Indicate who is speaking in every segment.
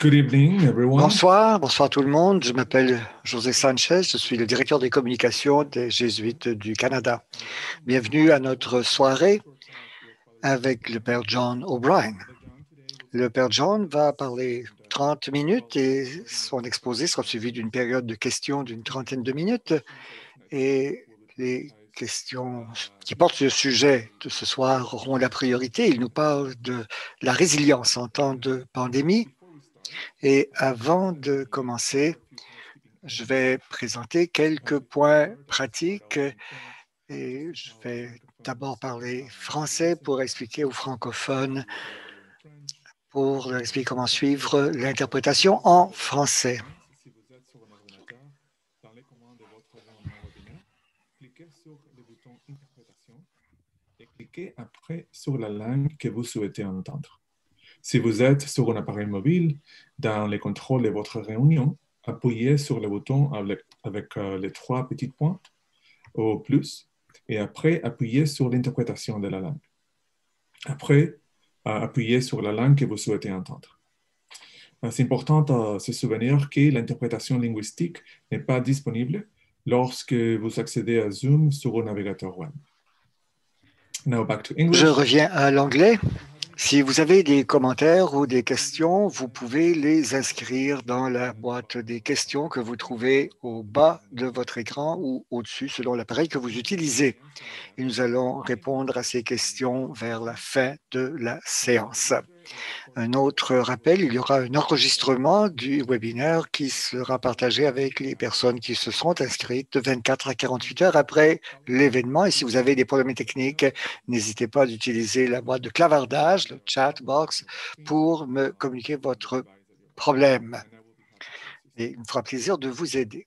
Speaker 1: Good evening, everyone.
Speaker 2: Bonsoir tout le monde. Je m'appelle José Sanchez, je suis le directeur des communications des Jésuites du Canada. Bienvenue à notre soirée avec le Père John O'Brien. Le Père John va parler 30 minutes et son exposé sera suivi d'une période de questions d'une trentaine de minutes. Et les questions qui portent sur le sujet de ce soir auront la priorité. Il nous parle de la résilience en temps de pandémie. Et avant de commencer, je vais présenter quelques points pratiques et je vais d'abord parler français pour expliquer aux francophones, pour leur expliquer comment suivre l'interprétation en français.
Speaker 1: Si vous êtes sur un navigateur, dans les commandes de votre environnement webinaire, cliquez sur le bouton Interprétation et cliquez après sur la langue que vous souhaitez entendre. Si vous êtes sur un appareil mobile, dans les contrôles de votre réunion, appuyez sur le bouton avec les trois petites pointes au plus et après appuyez sur l'interprétation de la langue. Après, appuyez sur la langue que vous souhaitez entendre. C'est important de se souvenir que l'interprétation linguistique n'est pas disponible lorsque vous accédez à Zoom sur un navigateur web. Now back to English.
Speaker 2: Je reviens à l'anglais. Si vous avez des commentaires ou des questions, vous pouvez les inscrire dans la boîte des questions que vous trouvez au bas de votre écran ou au-dessus selon l'appareil que vous utilisez. Et nous allons répondre à ces questions vers la fin de la séance. Un autre rappel, il y aura un enregistrement du webinaire qui sera partagé avec les personnes qui se sont inscrites de 24 à 48 heures après l'événement. Et si vous avez des problèmes techniques, n'hésitez pas à utiliser la boîte de clavardage, le chat box, pour me communiquer votre problème. Et il me fera plaisir de vous aider.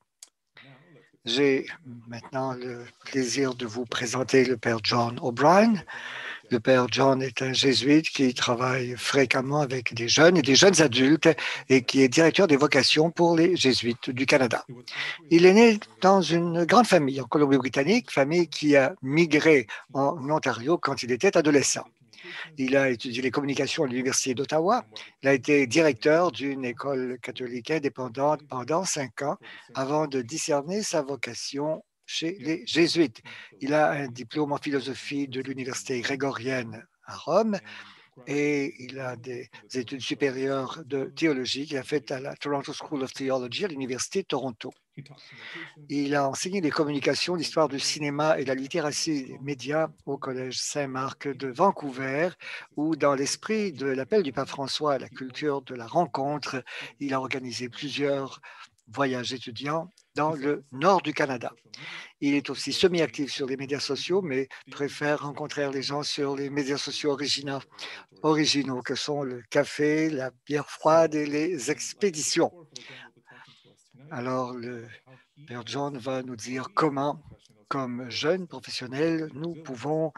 Speaker 2: J'ai maintenant le plaisir de vous présenter le Père John O'Brien. Le Père John est un jésuite qui travaille fréquemment avec des jeunes et des jeunes adultes et qui est directeur des vocations pour les jésuites du Canada. Il est né dans une grande famille en Colombie-Britannique, famille qui a migré en Ontario quand il était adolescent. Il a étudié les communications à l'Université d'Ottawa. Il a été directeur d'une école catholique indépendante pendant 5 ans avant de discerner sa vocation chez les Jésuites. Il a un diplôme en philosophie de l'Université grégorienne à Rome et il a des études supérieures de théologie qu'il a faites à la Toronto School of Theology à l'Université de Toronto. Il a enseigné les communications, l'histoire du cinéma et la littératie des médias au Collège Saint-Marc de Vancouver, où, dans l'esprit de l'appel du pape François à la culture de la rencontre, il a organisé plusieurs voyages étudiants dans le nord du Canada. Il est aussi semi-actif sur les médias sociaux, mais préfère rencontrer les gens sur les médias sociaux originaux que sont le café, la bière froide et les expéditions. Alors, le Père John va nous dire comment, comme jeunes professionnels, nous pouvons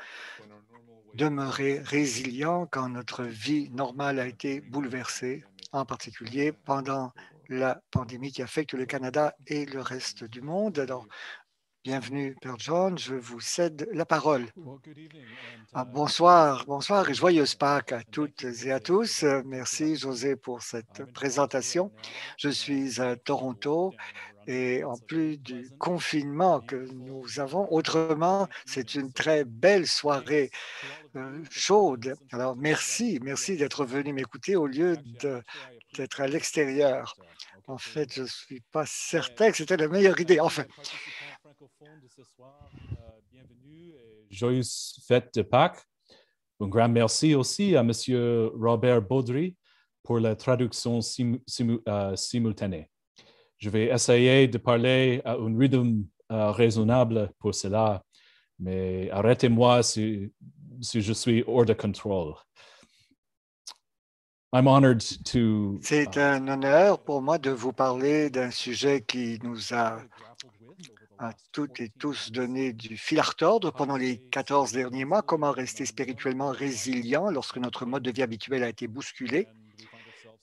Speaker 2: demeurer résilients quand notre vie normale a été bouleversée, en particulier pendant la pandémie qui affecte le Canada et le reste du monde. Alors, bienvenue, Père John, je vous cède la parole. Bonsoir et joyeuse Pâques à toutes et à tous. Merci, José, pour cette présentation. Je suis à Toronto et en plus du confinement que nous avons, autrement, c'est une très belle soirée chaude. Alors, merci d'être venu m'écouter au lieu d'être à l'extérieur. En fait, je ne suis pas certain que c'était la meilleure idée. Enfin,
Speaker 3: de ce soir, bienvenue et joyeuse fête de Pâques. Un grand merci aussi à M. Robert Baudry pour la traduction simultanée. Je vais essayer de parler à un rythme raisonnable pour cela, mais arrêtez-moi si je suis hors de contrôle.
Speaker 2: C'est un honneur pour moi de vous parler d'un sujet qui nous a à toutes et tous donné du fil à retordre pendant les 14 derniers mois, comment rester spirituellement résilient lorsque notre mode de vie habituel a été bousculé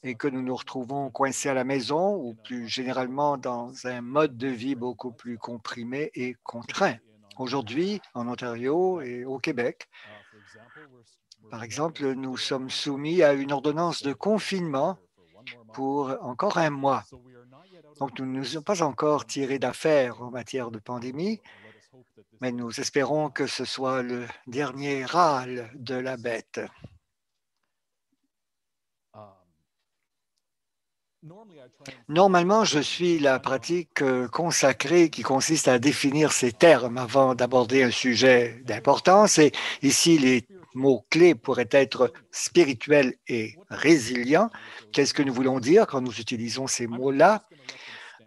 Speaker 2: et que nous nous retrouvons coincés à la maison ou plus généralement dans un mode de vie beaucoup plus comprimé et contraint. Aujourd'hui, en Ontario et au Québec, par exemple, nous sommes soumis à une ordonnance de confinement pour encore un mois. Donc, nous ne sommes pas encore tirés d'affaire en matière de pandémie, mais nous espérons que ce soit le dernier râle de la bête. Normalement, je suis la pratique consacrée qui consiste à définir ces termes avant d'aborder un sujet d'importance. Et ici, les mots-clés pourraient être spirituel et résilient. Qu'est-ce que nous voulons dire quand nous utilisons ces mots-là?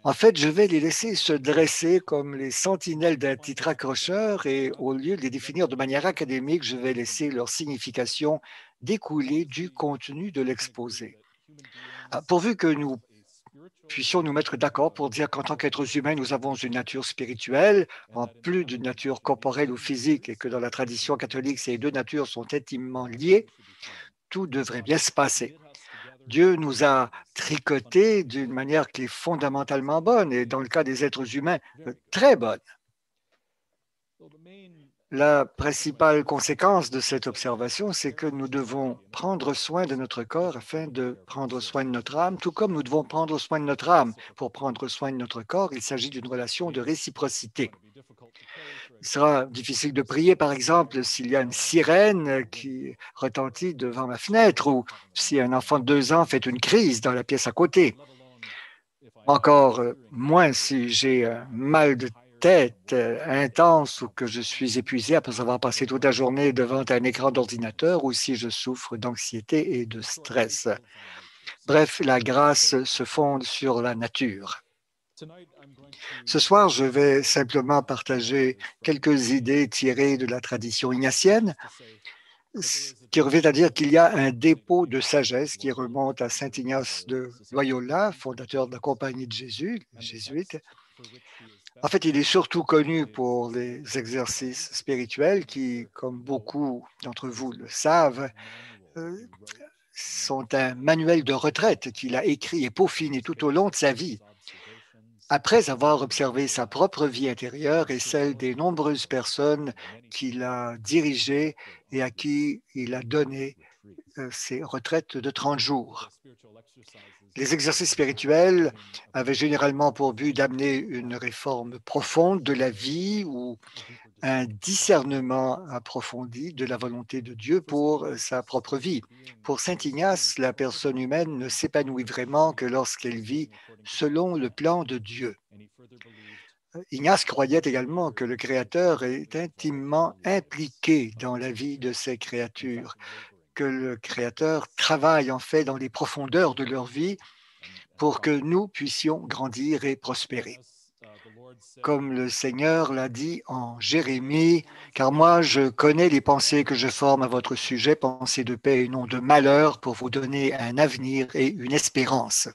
Speaker 2: En fait, je vais les laisser se dresser comme les sentinelles d'un titre accrocheur et au lieu de les définir de manière académique, je vais laisser leur signification découler du contenu de l'exposé. Pourvu que nous puissions nous mettre d'accord pour dire qu'en tant qu'êtres humains, nous avons une nature spirituelle, en plus d'une nature corporelle ou physique, et que dans la tradition catholique, ces deux natures sont intimement liées, tout devrait bien se passer. Dieu nous a tricotés d'une manière qui est fondamentalement bonne, et dans le cas des êtres humains, très bonne. La principale conséquence de cette observation, c'est que nous devons prendre soin de notre corps afin de prendre soin de notre âme, tout comme nous devons prendre soin de notre âme. Pour prendre soin de notre corps, il s'agit d'une relation de réciprocité. Il sera difficile de prier, par exemple, s'il y a une sirène qui retentit devant ma fenêtre ou si un enfant de 2 ans fait une crise dans la pièce à côté. Encore moins si j'ai un mal de tête intense ou que je suis épuisé après avoir passé toute la journée devant un écran d'ordinateur ou si je souffre d'anxiété et de stress. Bref, la grâce se fonde sur la nature. Ce soir, je vais simplement partager quelques idées tirées de la tradition ignatienne, qui revient à dire qu'il y a un dépôt de sagesse qui remonte à saint Ignace de Loyola, fondateur de la Compagnie de Jésus, jésuite. En fait, il est surtout connu pour les exercices spirituels qui, comme beaucoup d'entre vous le savent, sont un manuel de retraite qu'il a écrit et peaufiné tout au long de sa vie. Après avoir observé sa propre vie intérieure et celle des nombreuses personnes qu'il a dirigées et à qui il a donné ces retraites de 30 jours. Les exercices spirituels avaient généralement pour but d'amener une réforme profonde de la vie ou un discernement approfondi de la volonté de Dieu pour sa propre vie. Pour saint Ignace, la personne humaine ne s'épanouit vraiment que lorsqu'elle vit selon le plan de Dieu. Ignace croyait également que le Créateur est intimement impliqué dans la vie de ses créatures, que le Créateur travaille en fait dans les profondeurs de leur vie pour que nous puissions grandir et prospérer. Comme le Seigneur l'a dit en Jérémie, « Car moi, je connais les pensées que je forme à votre sujet, pensées de paix et non de malheur, pour vous donner un avenir et une espérance. »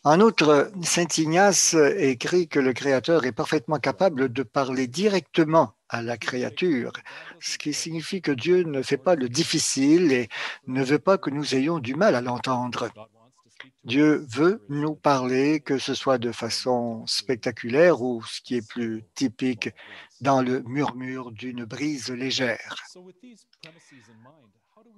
Speaker 2: En outre, saint Ignace écrit que le Créateur est parfaitement capable de parler directement à la créature, ce qui signifie que Dieu ne fait pas le difficile et ne veut pas que nous ayons du mal à l'entendre. Dieu veut nous parler, que ce soit de façon spectaculaire ou, ce qui est plus typique, dans le murmure d'une brise légère.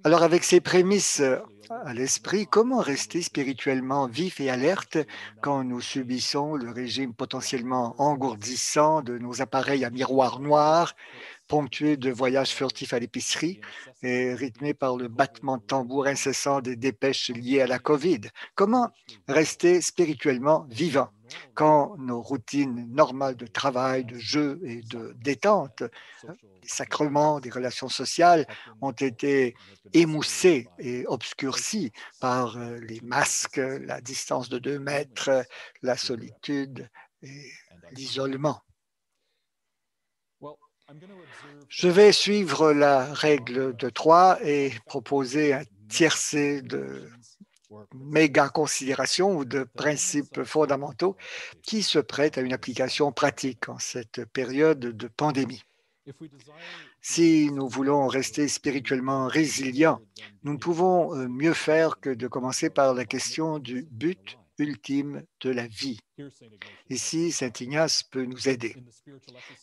Speaker 2: Alors, avec ces prémices à l'esprit, comment rester spirituellement vif et alerte quand nous subissons le régime potentiellement engourdissant de nos appareils à miroir noir, ponctué de voyages furtifs à l'épicerie et rythmé par le battement de tambour incessant des dépêches liées à la COVID? Comment rester spirituellement vivant quand nos routines normales de travail, de jeu et de détente, les sacrements, des relations sociales ont été émoussés et obscurcis par les masques, la distance de 2 mètres, la solitude et l'isolement? Je vais suivre la règle de 3 et proposer un tiercé de méga considérations ou de principes fondamentaux qui se prêtent à une application pratique en cette période de pandémie. Si nous voulons rester spirituellement résilients, nous ne pouvons mieux faire que de commencer par la question du but ultime de la vie. Ici, saint Ignace peut nous aider.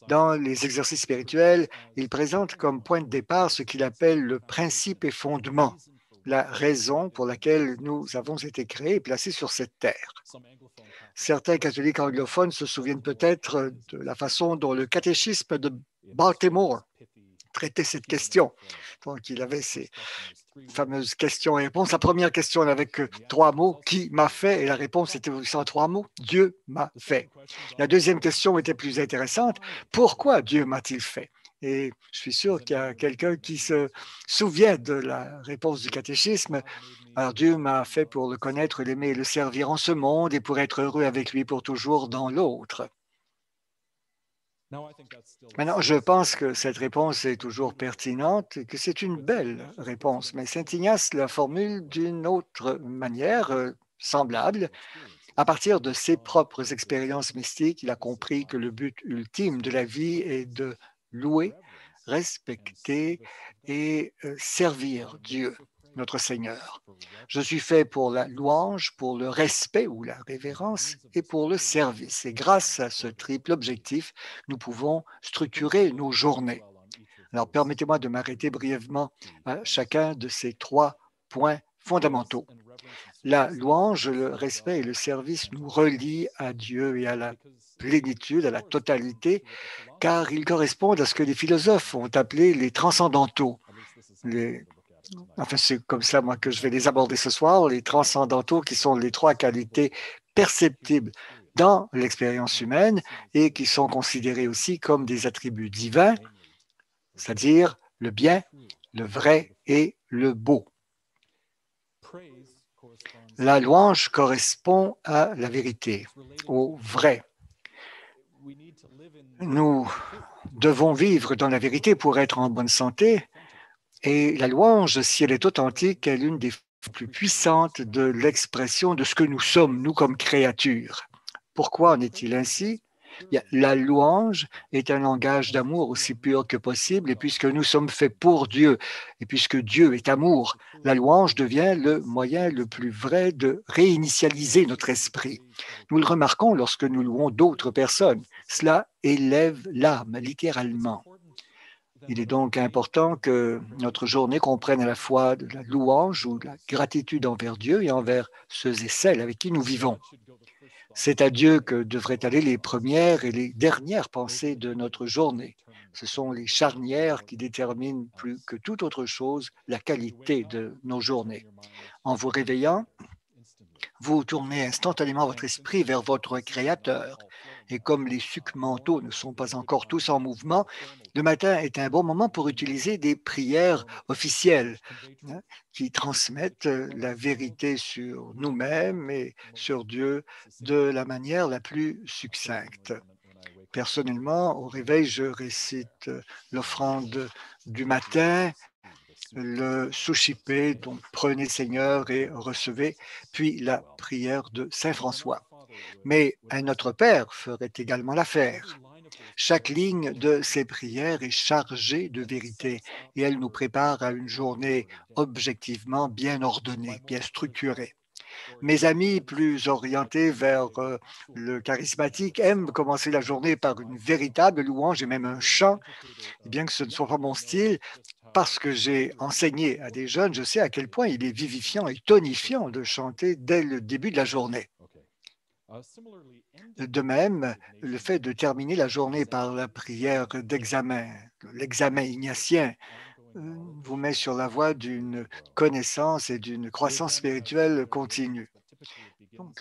Speaker 2: Dans les exercices spirituels, il présente comme point de départ ce qu'il appelle le principe et fondement. la raison pour laquelle nous avons été créés et placés sur cette terre. Certains catholiques anglophones se souviennent peut-être de la façon dont le catéchisme de Baltimore traitait cette question. Donc, il avait ces fameuses questions et réponses. La première question n'avait que 3 mots. Qui m'a fait? Et la réponse était aussi en 3 mots. Dieu m'a fait. La deuxième question était plus intéressante. Pourquoi Dieu m'a-t-il fait? Et je suis sûr qu'il y a quelqu'un qui se souvient de la réponse du catéchisme. Alors Dieu m'a fait pour le connaître, l'aimer et le servir en ce monde et pour être heureux avec lui pour toujours dans l'autre. Maintenant, je pense que cette réponse est toujours pertinente et que c'est une belle réponse, mais Saint Ignace la formule d'une autre manière, semblable. À partir de ses propres expériences mystiques, il a compris que le but ultime de la vie est de louer, respecter et servir Dieu, notre Seigneur. Je suis fait pour la louange, pour le respect ou la révérence et pour le service. Et grâce à ce triple objectif, nous pouvons structurer nos journées. Alors, permettez-moi de m'arrêter brièvement à chacun de ces 3 points fondamentaux. La louange, le respect et le service nous relient à Dieu et à la plénitude, à la totalité, car ils correspondent à ce que les philosophes ont appelé les transcendantaux. Enfin, c'est comme ça, moi, que je vais les aborder ce soir, les transcendantaux, qui sont les 3 qualités perceptibles dans l'expérience humaine et qui sont considérés aussi comme des attributs divins, c'est-à-dire le bien, le vrai et le beau. La louange correspond à la vérité, au vrai. Nous devons vivre dans la vérité pour être en bonne santé. Et la louange, si elle est authentique, est l'une des plus puissantes de l'expression de ce que nous sommes, nous, comme créatures. Pourquoi en est-il ainsi? La louange est un langage d'amour aussi pur que possible, et puisque nous sommes faits pour Dieu, et puisque Dieu est amour, la louange devient le moyen le plus vrai de réinitialiser notre esprit. Nous le remarquons lorsque nous louons d'autres personnes. Cela élève l'âme, littéralement. Il est donc important que notre journée comprenne à la fois de la louange ou de la gratitude envers Dieu et envers ceux et celles avec qui nous vivons. C'est à Dieu que devraient aller les premières et les dernières pensées de notre journée. Ce sont les charnières qui déterminent plus que toute autre chose la qualité de nos journées. En vous réveillant, vous tournez instantanément votre esprit vers votre Créateur. Et comme les sucs mentaux ne sont pas encore tous en mouvement, le matin est un bon moment pour utiliser des prières officielles qui transmettent la vérité sur nous-mêmes et sur Dieu de la manière la plus succincte. Personnellement, au réveil, je récite l'offrande du matin, le Sushipé, donc prenez Seigneur et recevez, puis la prière de Saint François. Mais un Notre Père ferait également l'affaire. Chaque ligne de ces prières est chargée de vérité et elle nous prépare à une journée objectivement bien ordonnée, bien structurée. Mes amis plus orientés vers le charismatique aiment commencer la journée par une véritable louange et même un chant. Et bien que ce ne soit pas mon style, parce que j'ai enseigné à des jeunes, je sais à quel point il est vivifiant et tonifiant de chanter dès le début de la journée. De même, le fait de terminer la journée par la prière d'examen, l'examen ignatien, vous met sur la voie d'une connaissance et d'une croissance spirituelle continue. Donc,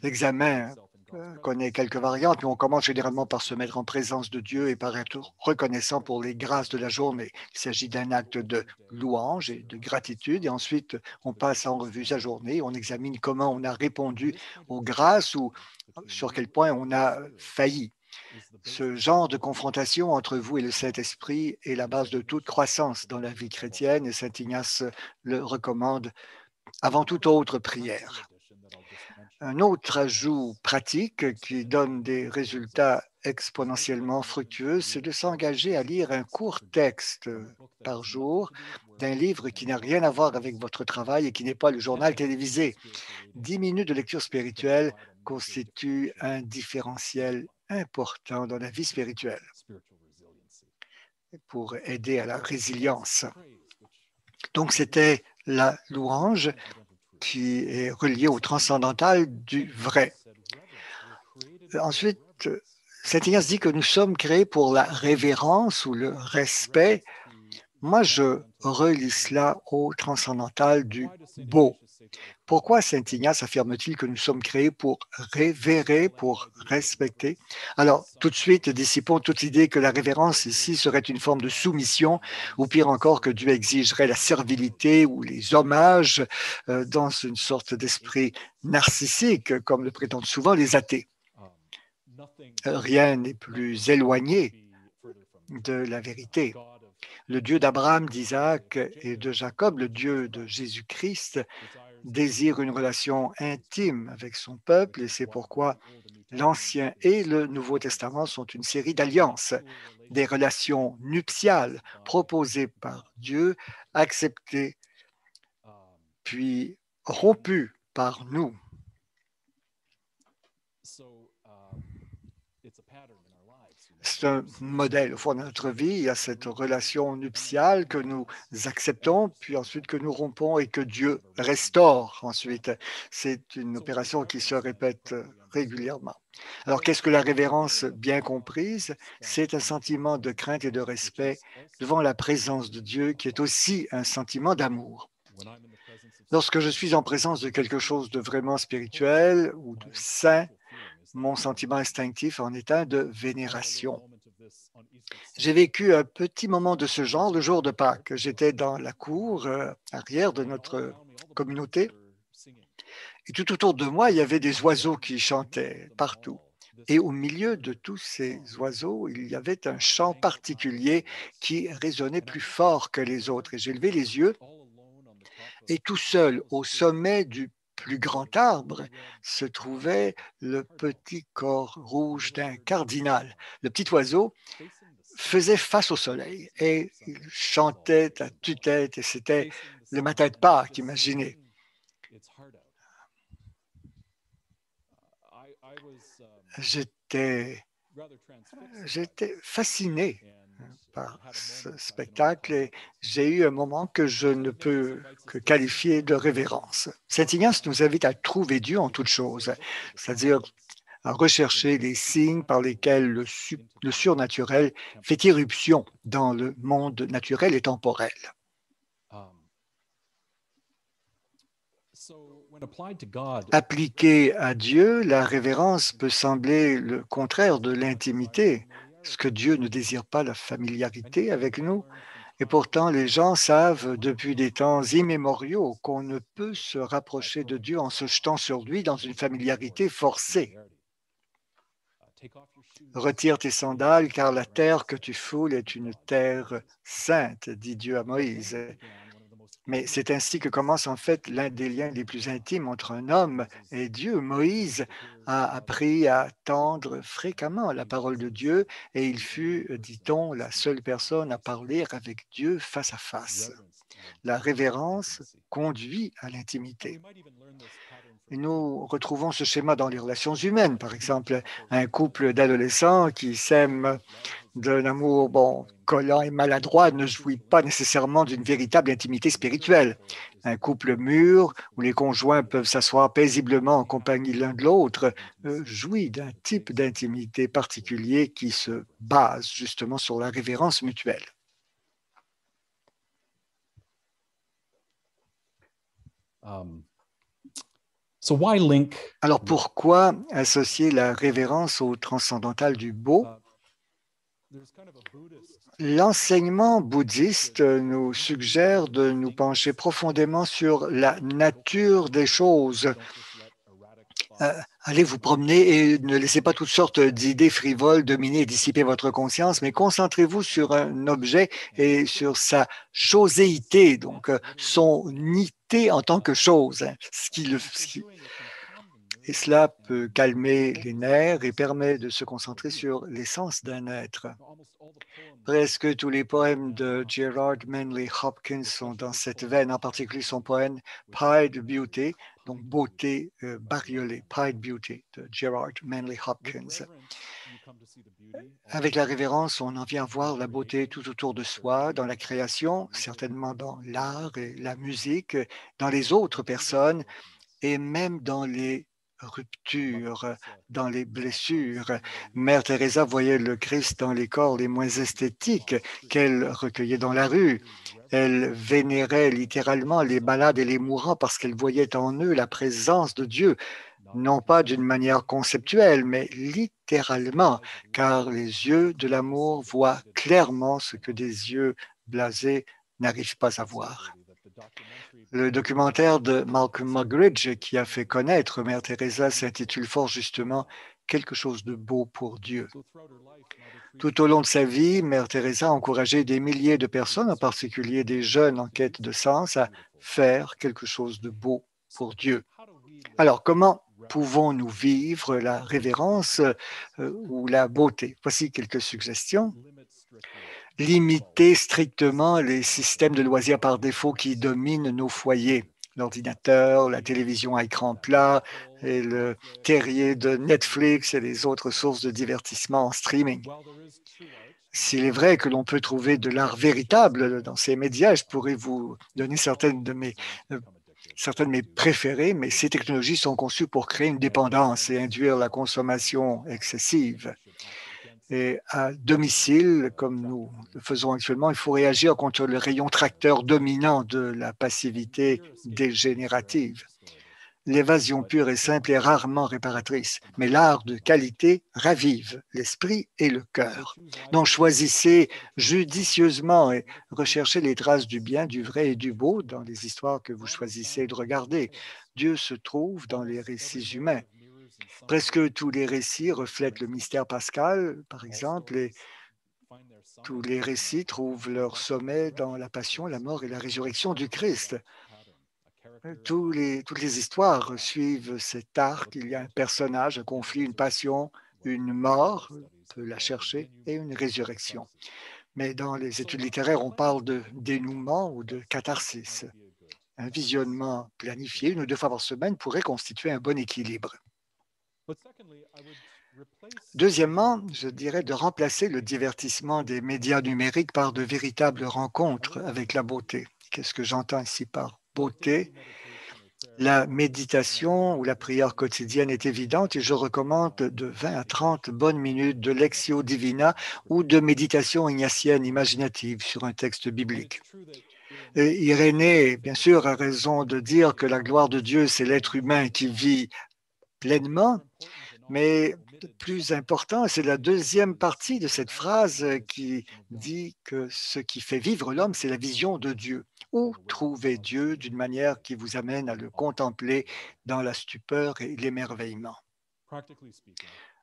Speaker 2: l'examen connaît quelques variantes, mais on commence généralement par se mettre en présence de Dieu et par être reconnaissant pour les grâces de la journée. Il s'agit d'un acte de louange et de gratitude, et ensuite on passe en revue sa journée, on examine comment on a répondu aux grâces ou sur quel point on a failli. Ce genre de confrontation entre vous et le Saint-Esprit est la base de toute croissance dans la vie chrétienne, et Saint Ignace le recommande avant toute autre prière. Un autre ajout pratique qui donne des résultats exponentiellement fructueux, c'est de s'engager à lire un court texte par jour d'un livre qui n'a rien à voir avec votre travail et qui n'est pas le journal télévisé. 10 minutes de lecture spirituelle constituent un différentiel important dans la vie spirituelle pour aider à la résilience. Donc, c'était la louange qui est reliée au transcendantal du vrai. Ensuite, Saint Ignace dit que nous sommes créés pour la révérence ou le respect. Moi, je relie cela au transcendantal du beau. Pourquoi Saint Ignace affirme-t-il que nous sommes créés pour révérer, pour respecter? Alors, tout de suite, dissipons toute idée que la révérence ici serait une forme de soumission, ou pire encore, que Dieu exigerait la servilité ou les hommages dans une sorte d'esprit narcissique, comme le prétendent souvent les athées. Rien n'est plus éloigné de la vérité. Le Dieu d'Abraham, d'Isaac et de Jacob, le Dieu de Jésus-Christ, désire une relation intime avec son peuple et c'est pourquoi l'Ancien et le Nouveau Testament sont une série d'alliances, des relations nuptiales proposées par Dieu, acceptées puis rompues par nous. C'est un modèle au fond de notre vie. Il y a cette relation nuptiale que nous acceptons, puis ensuite que nous rompons et que Dieu restaure ensuite. C'est une opération qui se répète régulièrement. Alors, qu'est-ce que la révérence bien comprise? C'est un sentiment de crainte et de respect devant la présence de Dieu qui est aussi un sentiment d'amour. Lorsque je suis en présence de quelque chose de vraiment spirituel ou de saint, mon sentiment instinctif en est un de vénération. J'ai vécu un petit moment de ce genre le jour de Pâques. J'étais dans la cour arrière de notre communauté et tout autour de moi, il y avait des oiseaux qui chantaient partout. Et au milieu de tous ces oiseaux, il y avait un chant particulier qui résonnait plus fort que les autres. Et j'ai levé les yeux et tout seul au sommet du plus grand arbre se trouvait le petit corps rouge d'un cardinal. Le petit oiseau faisait face au soleil et il chantait à tue-tête et c'était le matin de Pâques, imaginez. J'étais fasciné par ce spectacle et j'ai eu un moment que je ne peux que qualifier de révérence. Saint Ignace nous invite à trouver Dieu en toutes choses, c'est-à-dire à rechercher les signes par lesquels le surnaturel fait irruption dans le monde naturel et temporel. Appliquée à Dieu, la révérence peut sembler le contraire de l'intimité, parce que Dieu ne désire pas la familiarité avec nous. Et pourtant, les gens savent depuis des temps immémoriaux qu'on ne peut se rapprocher de Dieu en se jetant sur lui dans une familiarité forcée. Retire tes sandales, car la terre que tu foules est une terre sainte, dit Dieu à Moïse. Mais c'est ainsi que commence en fait l'un des liens les plus intimes entre un homme et Dieu. Moïse a appris à tendre fréquemment la parole de Dieu et il fut, dit-on, la seule personne à parler avec Dieu face à face. La révérence conduit à l'intimité. Et nous retrouvons ce schéma dans les relations humaines. Par exemple, un couple d'adolescents qui s'aiment d'un amour collant et maladroit ne jouit pas nécessairement d'une véritable intimité spirituelle. Un couple mûr où les conjoints peuvent s'asseoir paisiblement en compagnie l'un de l'autre jouit d'un type d'intimité particulier qui se base justement sur la révérence mutuelle. Alors pourquoi associer la révérence au transcendantal du beau? L'enseignement bouddhiste nous suggère de nous pencher profondément sur la nature des choses. Allez vous promener et ne laissez pas toutes sortes d'idées frivoles dominer et dissiper votre conscience, mais concentrez-vous sur un objet et sur sa choséité, donc son nité en tant que chose. Et cela peut calmer les nerfs et permet de se concentrer sur l'essence d'un être. Presque tous les poèmes de Gerard Manley Hopkins sont dans cette veine, en particulier son poème Pied Beauty, donc beauté bariolée, Pied Beauty de Gerard Manley Hopkins. Avec la révérence, on en vient voir la beauté tout autour de soi, dans la création, certainement dans l'art et la musique, dans les autres personnes et même dans les ruptures, dans les blessures. Mère Teresa voyait le Christ dans les corps les moins esthétiques qu'elle recueillait dans la rue. Elle vénérait littéralement les malades et les mourants parce qu'elle voyait en eux la présence de Dieu, non pas d'une manière conceptuelle, mais littéralement, car les yeux de l'amour voient clairement ce que des yeux blasés n'arrivent pas à voir. Le documentaire de Malcolm Muggeridge qui a fait connaître Mère Teresa s'intitule fort justement « Quelque chose de beau pour Dieu ». Tout au long de sa vie, Mère Teresa a encouragé des milliers de personnes, en particulier des jeunes en quête de sens, à faire quelque chose de beau pour Dieu. Alors, comment pouvons-nous vivre la révérence ou la beauté? Voici quelques suggestions. Limiter strictement les systèmes de loisirs par défaut qui dominent nos foyers. L'ordinateur, la télévision à écran plat et le terrier de Netflix et les autres sources de divertissement en streaming. S'il est vrai que l'on peut trouver de l'art véritable dans ces médias, je pourrais vous donner certaines de mes préférées, mais ces technologies sont conçues pour créer une dépendance et induire la consommation excessive. Et à domicile, comme nous le faisons actuellement, il faut réagir contre le rayon tracteur dominant de la passivité dégénérative. L'évasion pure et simple est rarement réparatrice, mais l'art de qualité ravive l'esprit et le cœur. Donc choisissez judicieusement et recherchez les traces du bien, du vrai et du beau dans les histoires que vous choisissez de regarder. Dieu se trouve dans les récits humains. Presque tous les récits reflètent le mystère pascal, par exemple, et tous les récits trouvent leur sommet dans la passion, la mort et la résurrection du Christ. Toutes les histoires suivent cet arc. Il y a un personnage, un conflit, une passion, une mort, on peut la chercher, et une résurrection. Mais dans les études littéraires, on parle de dénouement ou de catharsis. Un visionnement planifié 1 ou 2 fois par semaine pourrait constituer un bon équilibre. Deuxièmement, je dirais de remplacer le divertissement des médias numériques par de véritables rencontres avec la beauté. Qu'est-ce que j'entends ici par beauté? La méditation ou la prière quotidienne est évidente et je recommande de 20 à 30 bonnes minutes de Lectio Divina ou de méditation ignatienne imaginative sur un texte biblique. Et Irénée, bien sûr, a raison de dire que la gloire de Dieu, c'est l'être humain qui vit pleinement, mais plus important, c'est la deuxième partie de cette phrase qui dit que ce qui fait vivre l'homme, c'est la vision de Dieu. Où trouver Dieu d'une manière qui vous amène à le contempler dans la stupeur et l'émerveillement.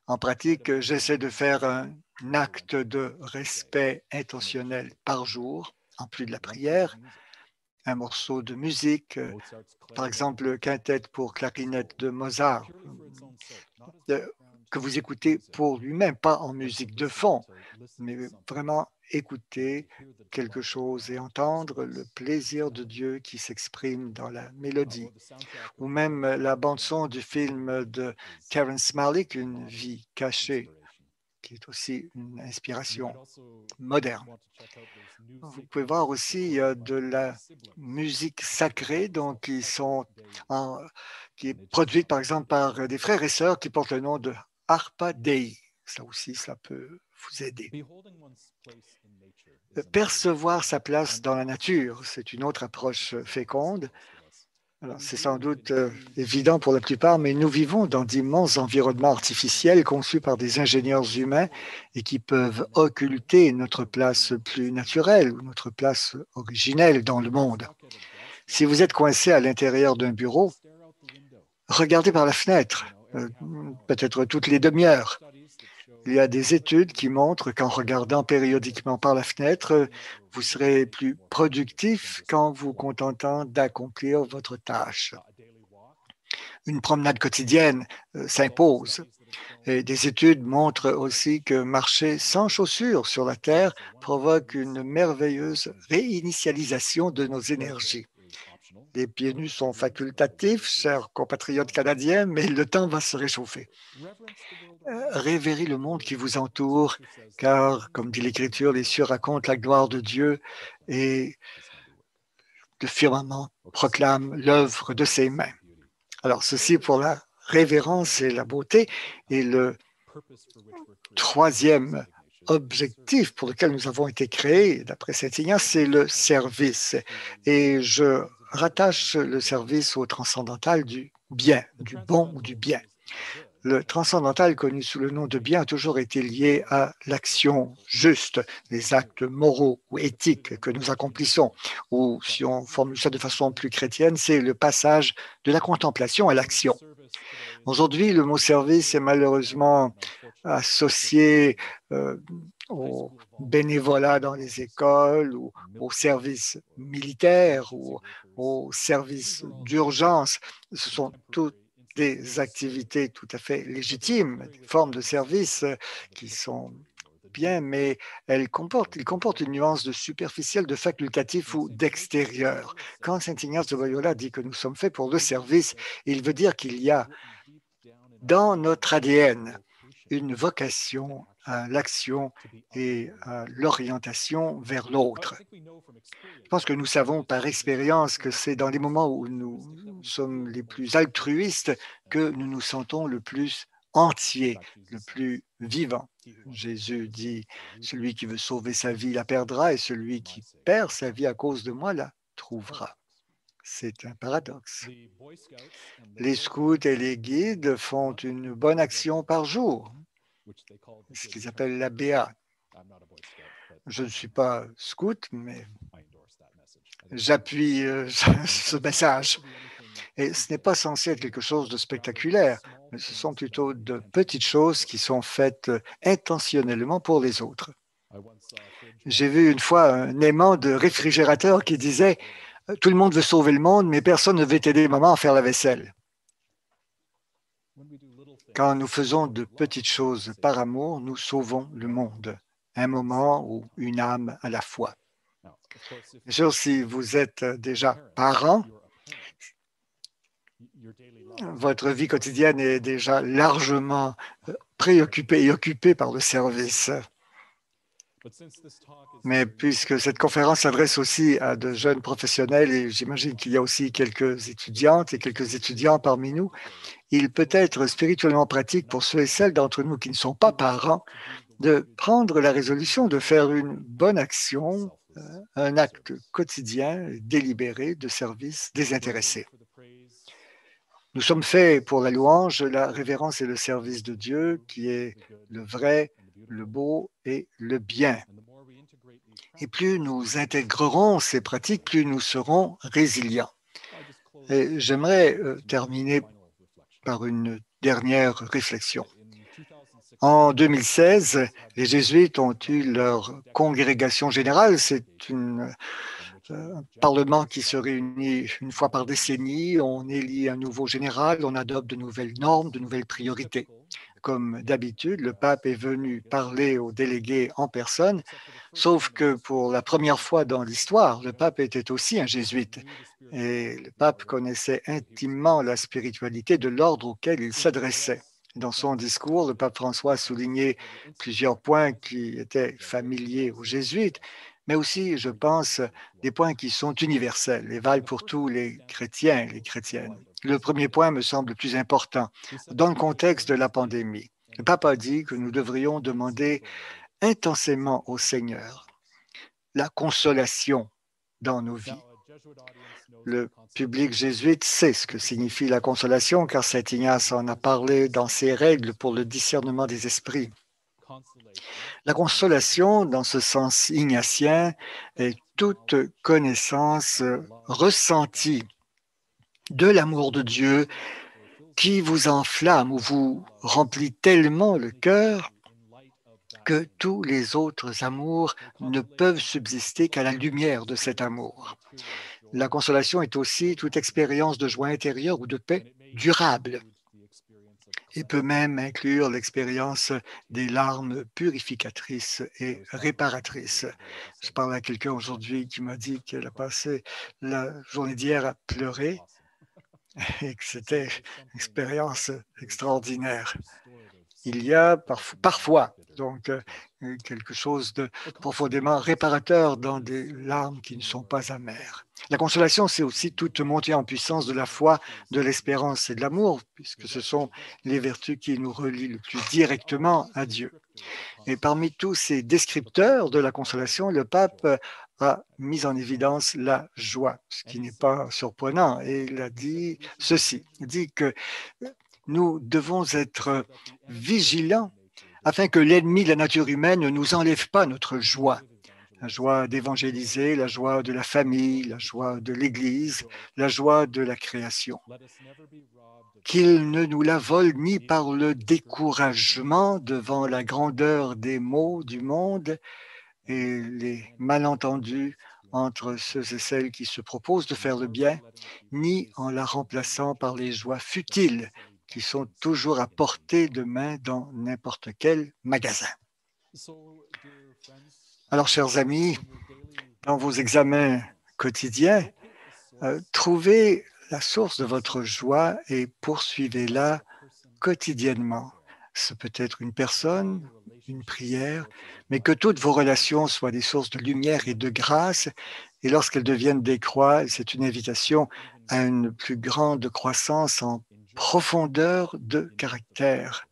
Speaker 2: En pratique, j'essaie de faire un acte de respect intentionnel par jour, en plus de la prière, un morceau de musique, par exemple le quintet pour clarinette de Mozart, que vous écoutez pour lui-même, pas en musique de fond, mais vraiment écouter quelque chose et entendre le plaisir de Dieu qui s'exprime dans la mélodie. Ou même la bande-son du film de Terrence Malick, Une vie cachée, qui est aussi une inspiration moderne. Vous pouvez voir aussi de la musique sacrée, donc qui est produite par exemple par des frères et sœurs qui portent le nom de Harpa Dei. Ça aussi, ça peut vous aider. Percevoir sa place dans la nature, c'est une autre approche féconde. Alors, c'est sans doute évident pour la plupart, mais nous vivons dans d'immenses environnements artificiels conçus par des ingénieurs humains et qui peuvent occulter notre place plus naturelle ou notre place originelle dans le monde. Si vous êtes coincé à l'intérieur d'un bureau, regardez par la fenêtre, peut-être toutes les demi-heures. Il y a des études qui montrent qu'en regardant périodiquement par la fenêtre, vous serez plus productif qu'en vous contentant d'accomplir votre tâche. Une promenade quotidienne s'impose. Et des études montrent aussi que marcher sans chaussures sur la Terre provoque une merveilleuse réinitialisation de nos énergies. Les pieds nus sont facultatifs, chers compatriotes canadiens, mais le temps va se réchauffer. Révérez le monde qui vous entoure, car, comme dit l'Écriture, les cieux racontent la gloire de Dieu et le firmament proclame l'œuvre de ses mains. Alors, ceci pour la révérence et la beauté. Et le troisième objectif pour lequel nous avons été créés, d'après Saint Ignace, c'est le service. Et je rattache le service au transcendantal du bien, du bon ou du bien. Le transcendantal, connu sous le nom de bien, a toujours été lié à l'action juste, les actes moraux ou éthiques que nous accomplissons. Ou, si on formule ça de façon plus chrétienne, c'est le passage de la contemplation à l'action. Aujourd'hui, le mot service est malheureusement associé au bénévolat dans les écoles ou au service militaire ou au service d'urgence. Ce sont toutes des activités tout à fait légitimes, des formes de service qui sont bien, mais ils comportent une nuance de superficiel, de facultatif ou d'extérieur. Quand Saint Ignace de Loyola dit que nous sommes faits pour le service, il veut dire qu'il y a dans notre ADN une vocation à l'action et à l'orientation vers l'autre. Je pense que nous savons par expérience que c'est dans les moments où nous sommes les plus altruistes que nous nous sentons le plus entiers, le plus vivant. Jésus dit, celui qui veut sauver sa vie la perdra et celui qui perd sa vie à cause de moi la trouvera. C'est un paradoxe. Les scouts et les guides font une bonne action par jour, ce qu'ils appellent la BA. Je ne suis pas scout, mais j'appuie ce message. Et ce n'est pas censé être quelque chose de spectaculaire, mais ce sont plutôt de petites choses qui sont faites intentionnellement pour les autres. J'ai vu une fois un aimant de réfrigérateur qui disait « Tout le monde veut sauver le monde, mais personne ne veut aider maman à faire la vaisselle. » Quand nous faisons de petites choses par amour, nous sauvons le monde, un moment ou une âme à la fois. Bien sûr, si vous êtes déjà parent, votre vie quotidienne est déjà largement préoccupée et occupée par le service. Mais puisque cette conférence s'adresse aussi à de jeunes professionnels, et j'imagine qu'il y a aussi quelques étudiantes et quelques étudiants parmi nous, il peut être spirituellement pratique pour ceux et celles d'entre nous qui ne sont pas parents de prendre la résolution de faire une bonne action, un acte quotidien, délibéré de service désintéressé. Nous sommes faits pour la louange, la révérence et le service de Dieu, qui est le vrai, le beau et le bien. Et plus nous intégrerons ces pratiques, plus nous serons résilients. Et j'aimerais terminer par une dernière réflexion. En 2016, les Jésuites ont eu leur congrégation générale. C'est un parlement qui se réunit une fois par décennie. On élit un nouveau général, on adopte de nouvelles normes, de nouvelles priorités. Comme d'habitude, le pape est venu parler aux délégués en personne, sauf que pour la première fois dans l'histoire, le pape était aussi un jésuite. Et le pape connaissait intimement la spiritualité de l'ordre auquel il s'adressait. Dans son discours, le pape François a souligné plusieurs points qui étaient familiers aux jésuites, mais aussi, je pense, des points qui sont universels et valent pour tous les chrétiens et les chrétiennes. Le premier point me semble le plus important. Dans le contexte de la pandémie, le pape a dit que nous devrions demander intensément au Seigneur la consolation dans nos vies. Le public jésuite sait ce que signifie la consolation, car saint Ignace en a parlé dans ses règles pour le discernement des esprits. La consolation, dans ce sens ignatien, est toute connaissance ressentie de l'amour de Dieu qui vous enflamme ou vous remplit tellement le cœur que tous les autres amours ne peuvent subsister qu'à la lumière de cet amour. La consolation est aussi toute expérience de joie intérieure ou de paix durable. Il peut même inclure l'expérience des larmes purificatrices et réparatrices. Je parle à quelqu'un aujourd'hui qui m'a dit qu'elle a passé la journée d'hier à pleurer et que c'était une expérience extraordinaire. Il y a parfois donc quelque chose de profondément réparateur dans des larmes qui ne sont pas amères. La consolation, c'est aussi toute montée en puissance de la foi, de l'espérance et de l'amour, puisque ce sont les vertus qui nous relient le plus directement à Dieu. Et parmi tous ces descripteurs de la consolation, le pape a mis en évidence la joie, ce qui n'est pas surprenant. Et il a dit ceci, il dit que nous devons être vigilants afin que l'ennemi de la nature humaine ne nous enlève pas notre joie. La joie d'évangéliser, la joie de la famille, la joie de l'Église, la joie de la création. Qu'il ne nous la vole ni par le découragement devant la grandeur des maux du monde et les malentendus entre ceux et celles qui se proposent de faire le bien, ni en la remplaçant par les joies futiles qui sont toujours à portée de main dans n'importe quel magasin. Alors, chers amis, dans vos examens quotidiens, trouvez la source de votre joie et poursuivez-la quotidiennement. Ce peut être une personne, une prière, mais que toutes vos relations soient des sources de lumière et de grâce. Et lorsqu'elles deviennent des croix, c'est une invitation à une plus grande croissance en profondeur de caractère.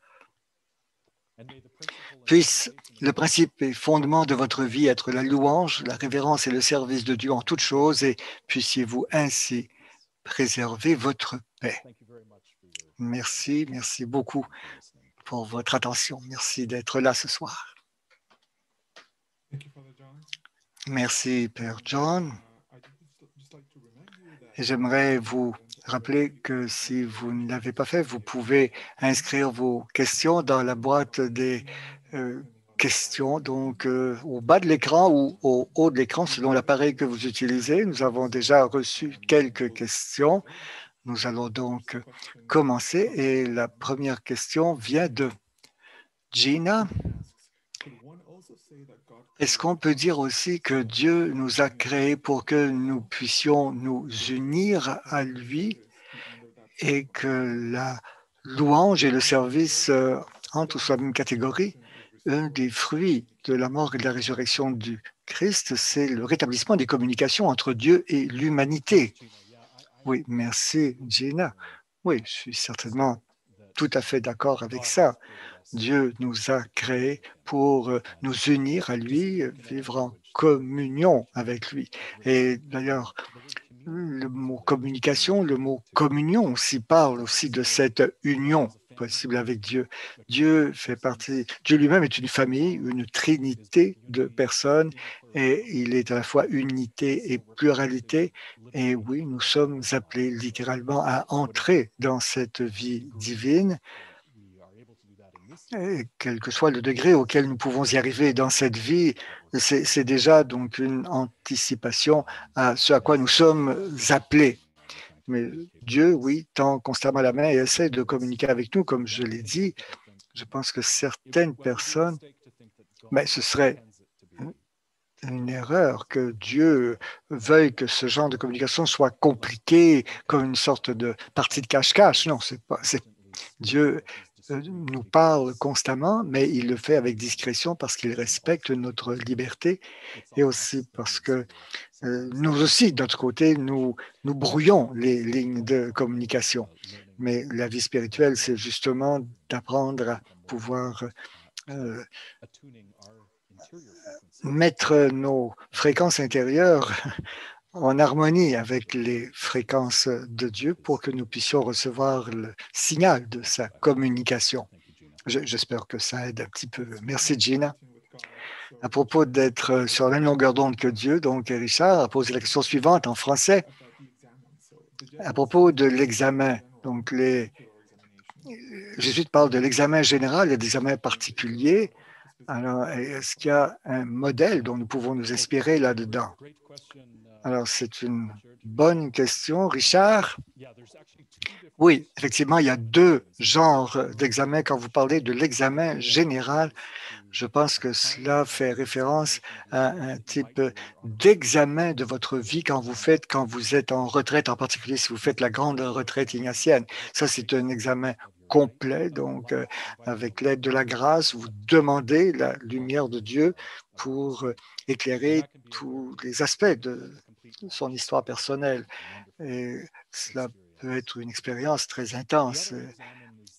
Speaker 2: Puisse le principe et fondement de votre vie être la louange, la révérence et le service de Dieu en toutes choses, et puissiez-vous ainsi préserver votre paix. Merci beaucoup pour votre attention. Merci d'être là ce soir. Merci, Père John. Et j'aimerais vous rappeler que si vous ne l'avez pas fait, vous pouvez inscrire vos questions dans la boîte des questions, donc au bas de l'écran ou au haut de l'écran, selon l'appareil que vous utilisez. Nous avons déjà reçu quelques questions. Nous allons donc commencer et la première question vient de Gina. Est-ce qu'on peut dire aussi que Dieu nous a créés pour que nous puissions nous unir à lui et que la louange et le service entrent sous la même catégorie? Un des fruits de la mort et de la résurrection du Christ, c'est le rétablissement des communications entre Dieu et l'humanité. Oui, merci, Gina. Oui, je suis certainement tout à fait d'accord avec ça. Dieu nous a créés pour nous unir à lui, vivre en communion avec lui. Et d'ailleurs, le mot communication, le mot communion aussi parle aussi de cette union possible avec Dieu. Dieu fait partie, Dieu lui-même est une famille, une trinité de personnes, et il est à la fois unité et pluralité. Et oui, nous sommes appelés littéralement à entrer dans cette vie divine, et quel que soit le degré auquel nous pouvons y arriver dans cette vie. C'est déjà donc une anticipation à ce à quoi nous sommes appelés. Mais Dieu, oui, tend constamment la main et essaie de communiquer avec nous, comme je l'ai dit. Je pense que certaines personnes, mais ce serait une erreur que Dieu veuille que ce genre de communication soit compliqué comme une sorte de partie de cache-cache. Non, c'est Dieu nous parle constamment, mais il le fait avec discrétion parce qu'il respecte notre liberté et aussi parce que nous aussi, de notre côté, nous brouillons les lignes de communication. Mais la vie spirituelle, c'est justement d'apprendre à pouvoir mettre nos fréquences intérieures en harmonie avec les fréquences de Dieu pour que nous puissions recevoir le signal de sa communication. J'espère que ça aide un petit peu. Merci, Gina. À propos d'être sur la même longueur d'onde que Dieu, donc Richard a posé la question suivante en français. À propos de l'examen, donc Jésus parle de l'examen général et des examens particuliers. Alors, est-ce qu'il y a un modèle dont nous pouvons nous inspirer là-dedans? Alors, c'est une bonne question. Richard? Oui, effectivement, il y a deux genres d'examens. Quand vous parlez de l'examen général, je pense que cela fait référence à un type d'examen de votre vie quand vous êtes en retraite, en particulier si vous faites la grande retraite ignatienne. Ça, c'est un examen complet. Donc, avec l'aide de la grâce, vous demandez la lumière de Dieu pour éclairer tous les aspects de son histoire personnelle. Et cela peut être une expérience très intense.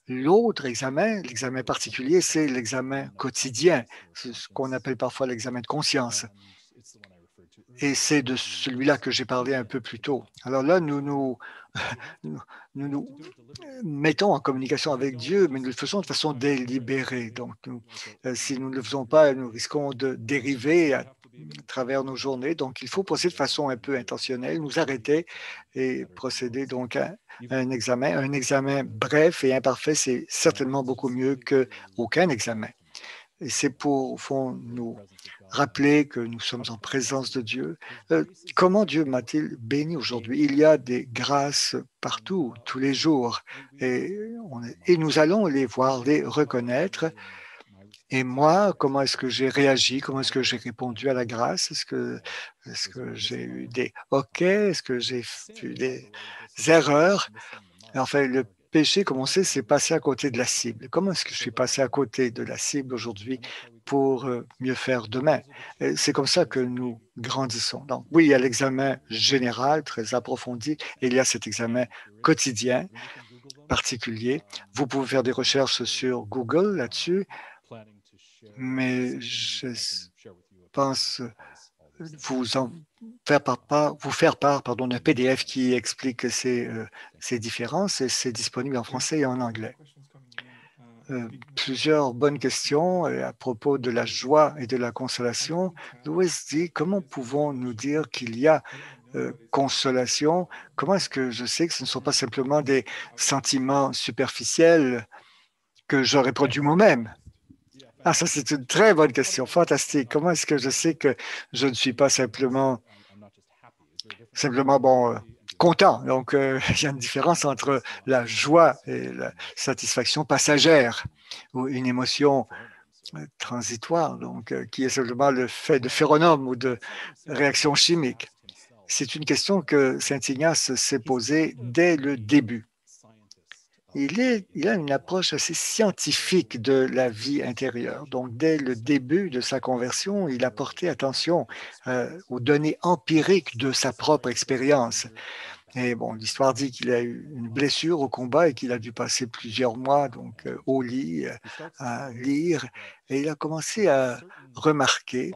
Speaker 2: L'autre examen, l'examen particulier, c'est l'examen quotidien, c'est ce qu'on appelle parfois l'examen de conscience. Et c'est de celui-là que j'ai parlé un peu plus tôt. Alors là, nous nous mettons en communication avec Dieu, mais nous le faisons de façon délibérée. Donc, si nous ne le faisons pas, nous risquons de dériver à travers nos journées. Donc, il faut procéder de façon un peu intentionnelle, nous arrêter et procéder donc à un examen. Un examen bref et imparfait, c'est certainement beaucoup mieux qu'aucun examen. Et c'est pour, au fond, nous rappeler que nous sommes en présence de Dieu. Comment Dieu m'a-t-il béni aujourd'hui? Il y a des grâces partout, tous les jours, et nous allons les voir, les reconnaître. Et moi, comment est-ce que j'ai réagi? Comment est-ce que j'ai répondu à la grâce? Est-ce que j'ai eu des OK? Est-ce que j'ai eu des erreurs? Enfin, le péché, comme on sait, c'est passer à côté de la cible. Comment est-ce que je suis passé à côté de la cible aujourd'hui pour mieux faire demain? C'est comme ça que nous grandissons. Donc, oui, il y a l'examen général, très approfondi, et il y a cet examen quotidien particulier. Vous pouvez faire des recherches sur Google là-dessus, mais je pense vous faire part d'un PDF qui explique ces différences, et c'est disponible en français et en anglais. Plusieurs bonnes questions à propos de la joie et de la consolation. Louis dit, comment pouvons-nous dire qu'il y a consolation? Comment est-ce que je sais que ce ne sont pas simplement des sentiments superficiels que j'aurais produits moi-même? Ah, ça, c'est une très bonne question, fantastique. Comment est-ce que je sais que je ne suis pas simplement content? Donc, il y a une différence entre la joie et la satisfaction passagère ou une émotion transitoire, donc qui est simplement le fait de phéronome ou de réaction chimique. C'est une question que Saint Ignace s'est posée dès le début. Il a une approche assez scientifique de la vie intérieure. Donc, dès le début de sa conversion, il a porté attention aux données empiriques de sa propre expérience. Et bon, l'histoire dit qu'il a eu une blessure au combat et qu'il a dû passer plusieurs mois donc au lit à lire. Et il a commencé à remarquer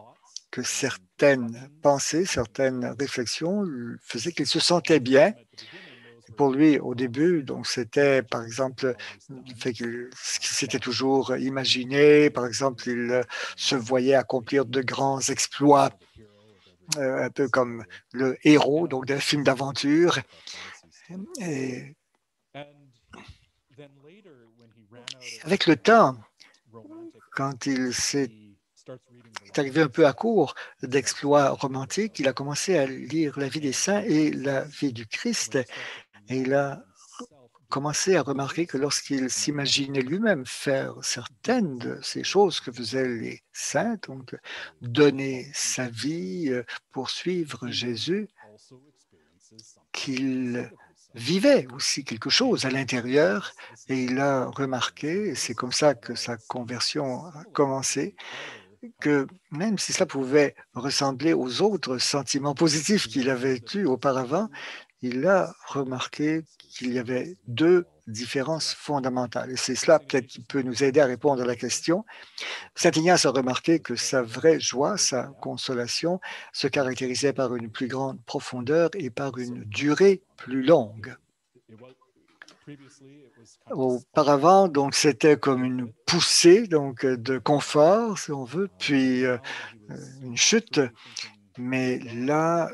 Speaker 2: que certaines pensées, certaines réflexions faisaient qu'il se sentait bien. Pour lui, au début, donc c'était, par exemple, le fait qu'il s'était toujours imaginé, par exemple, il se voyait accomplir de grands exploits, un peu comme le héros donc d'un film d'aventure. Et avec le temps, quand il est arrivé un peu à court d'exploits romantiques, il a commencé à lire la vie des saints et la vie du Christ. Et il a commencé à remarquer que lorsqu'il s'imaginait lui-même faire certaines de ces choses que faisaient les saints, donc donner sa vie pour suivre Jésus, qu'il vivait aussi quelque chose à l'intérieur, et il a remarqué, et c'est comme ça que sa conversion a commencé, que même si cela pouvait ressembler aux autres sentiments positifs qu'il avait eus auparavant, il a remarqué qu'il y avait deux différences fondamentales. Et c'est cela peut-être qui peut nous aider à répondre à la question. Saint Ignace a remarqué que sa vraie joie, sa consolation, se caractérisait par une plus grande profondeur et par une durée plus longue. Auparavant, donc, c'était comme une poussée donc, de confort, si on veut, puis une chute. Mais là,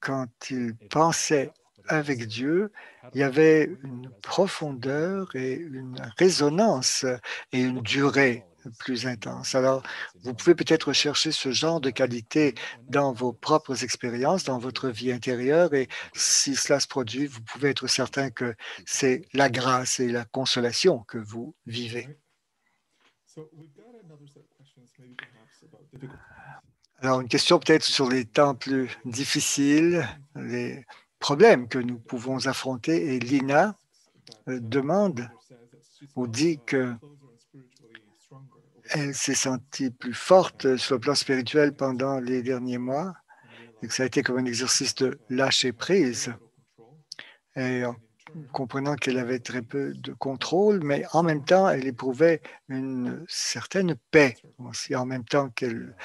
Speaker 2: quand il pensait avec Dieu, il y avait une profondeur et une résonance et une durée plus intense. Alors, vous pouvez peut-être chercher ce genre de qualité dans vos propres expériences, dans votre vie intérieure, et si cela se produit, vous pouvez être certain que c'est la grâce et la consolation que vous vivez. Alors, une question peut-être sur les temps plus difficiles, les problèmes que nous pouvons affronter, et Lina demande ou dit que elle s'est sentie plus forte sur le plan spirituel pendant les derniers mois et que ça a été comme un exercice de lâcher prise. Et en comprenant qu'elle avait très peu de contrôle, mais en même temps, elle éprouvait une certaine paix aussi, en même temps qu'elle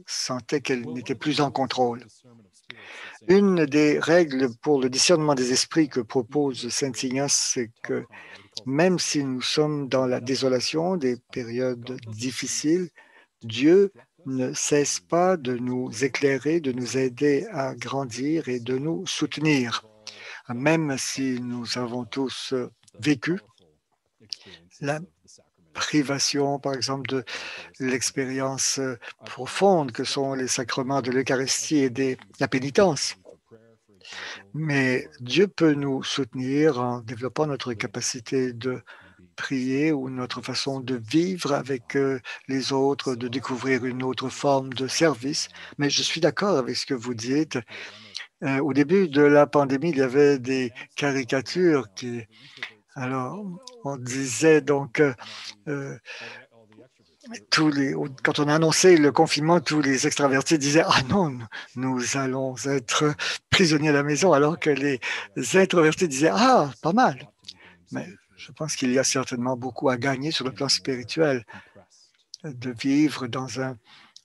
Speaker 2: sentait qu'elle n'était plus en contrôle. Une des règles pour le discernement des esprits que propose Saint-Ignace, c'est que même si nous sommes dans la désolation, des périodes difficiles, Dieu ne cesse pas de nous éclairer, de nous aider à grandir et de nous soutenir. Même si nous avons tous vécu la privation, par exemple, de l'expérience profonde que sont les sacrements de l'Eucharistie et de la pénitence. Mais Dieu peut nous soutenir en développant notre capacité de prier ou notre façon de vivre avec les autres, de découvrir une autre forme de service. Mais je suis d'accord avec ce que vous dites. Au début de la pandémie, il y avait des caricatures qui... Alors, on disait donc... quand on a annoncé le confinement, tous les extravertis disaient « Ah non, nous allons être prisonniers à la maison », alors que les introvertis disaient « Ah, pas mal ». Mais je pense qu'il y a certainement beaucoup à gagner sur le plan spirituel de vivre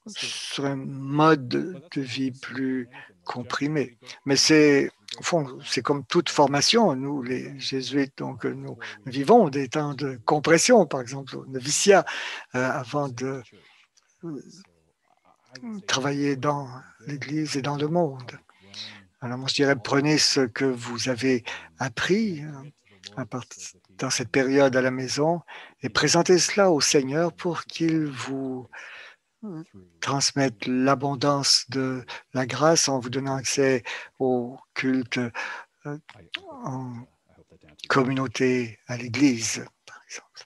Speaker 2: sur un mode de vie plus comprimé. Mais au fond, c'est comme toute formation. Nous, les jésuites, donc nous vivons des temps de compression, par exemple, au noviciat, avant de travailler dans l'Église et dans le monde. Alors moi, je dirais, prenez ce que vous avez appris dans cette période à la maison et présentez cela au Seigneur pour qu'il vous transmette l'abondance de la grâce en vous donnant accès au culte en communauté à l'Église, par exemple.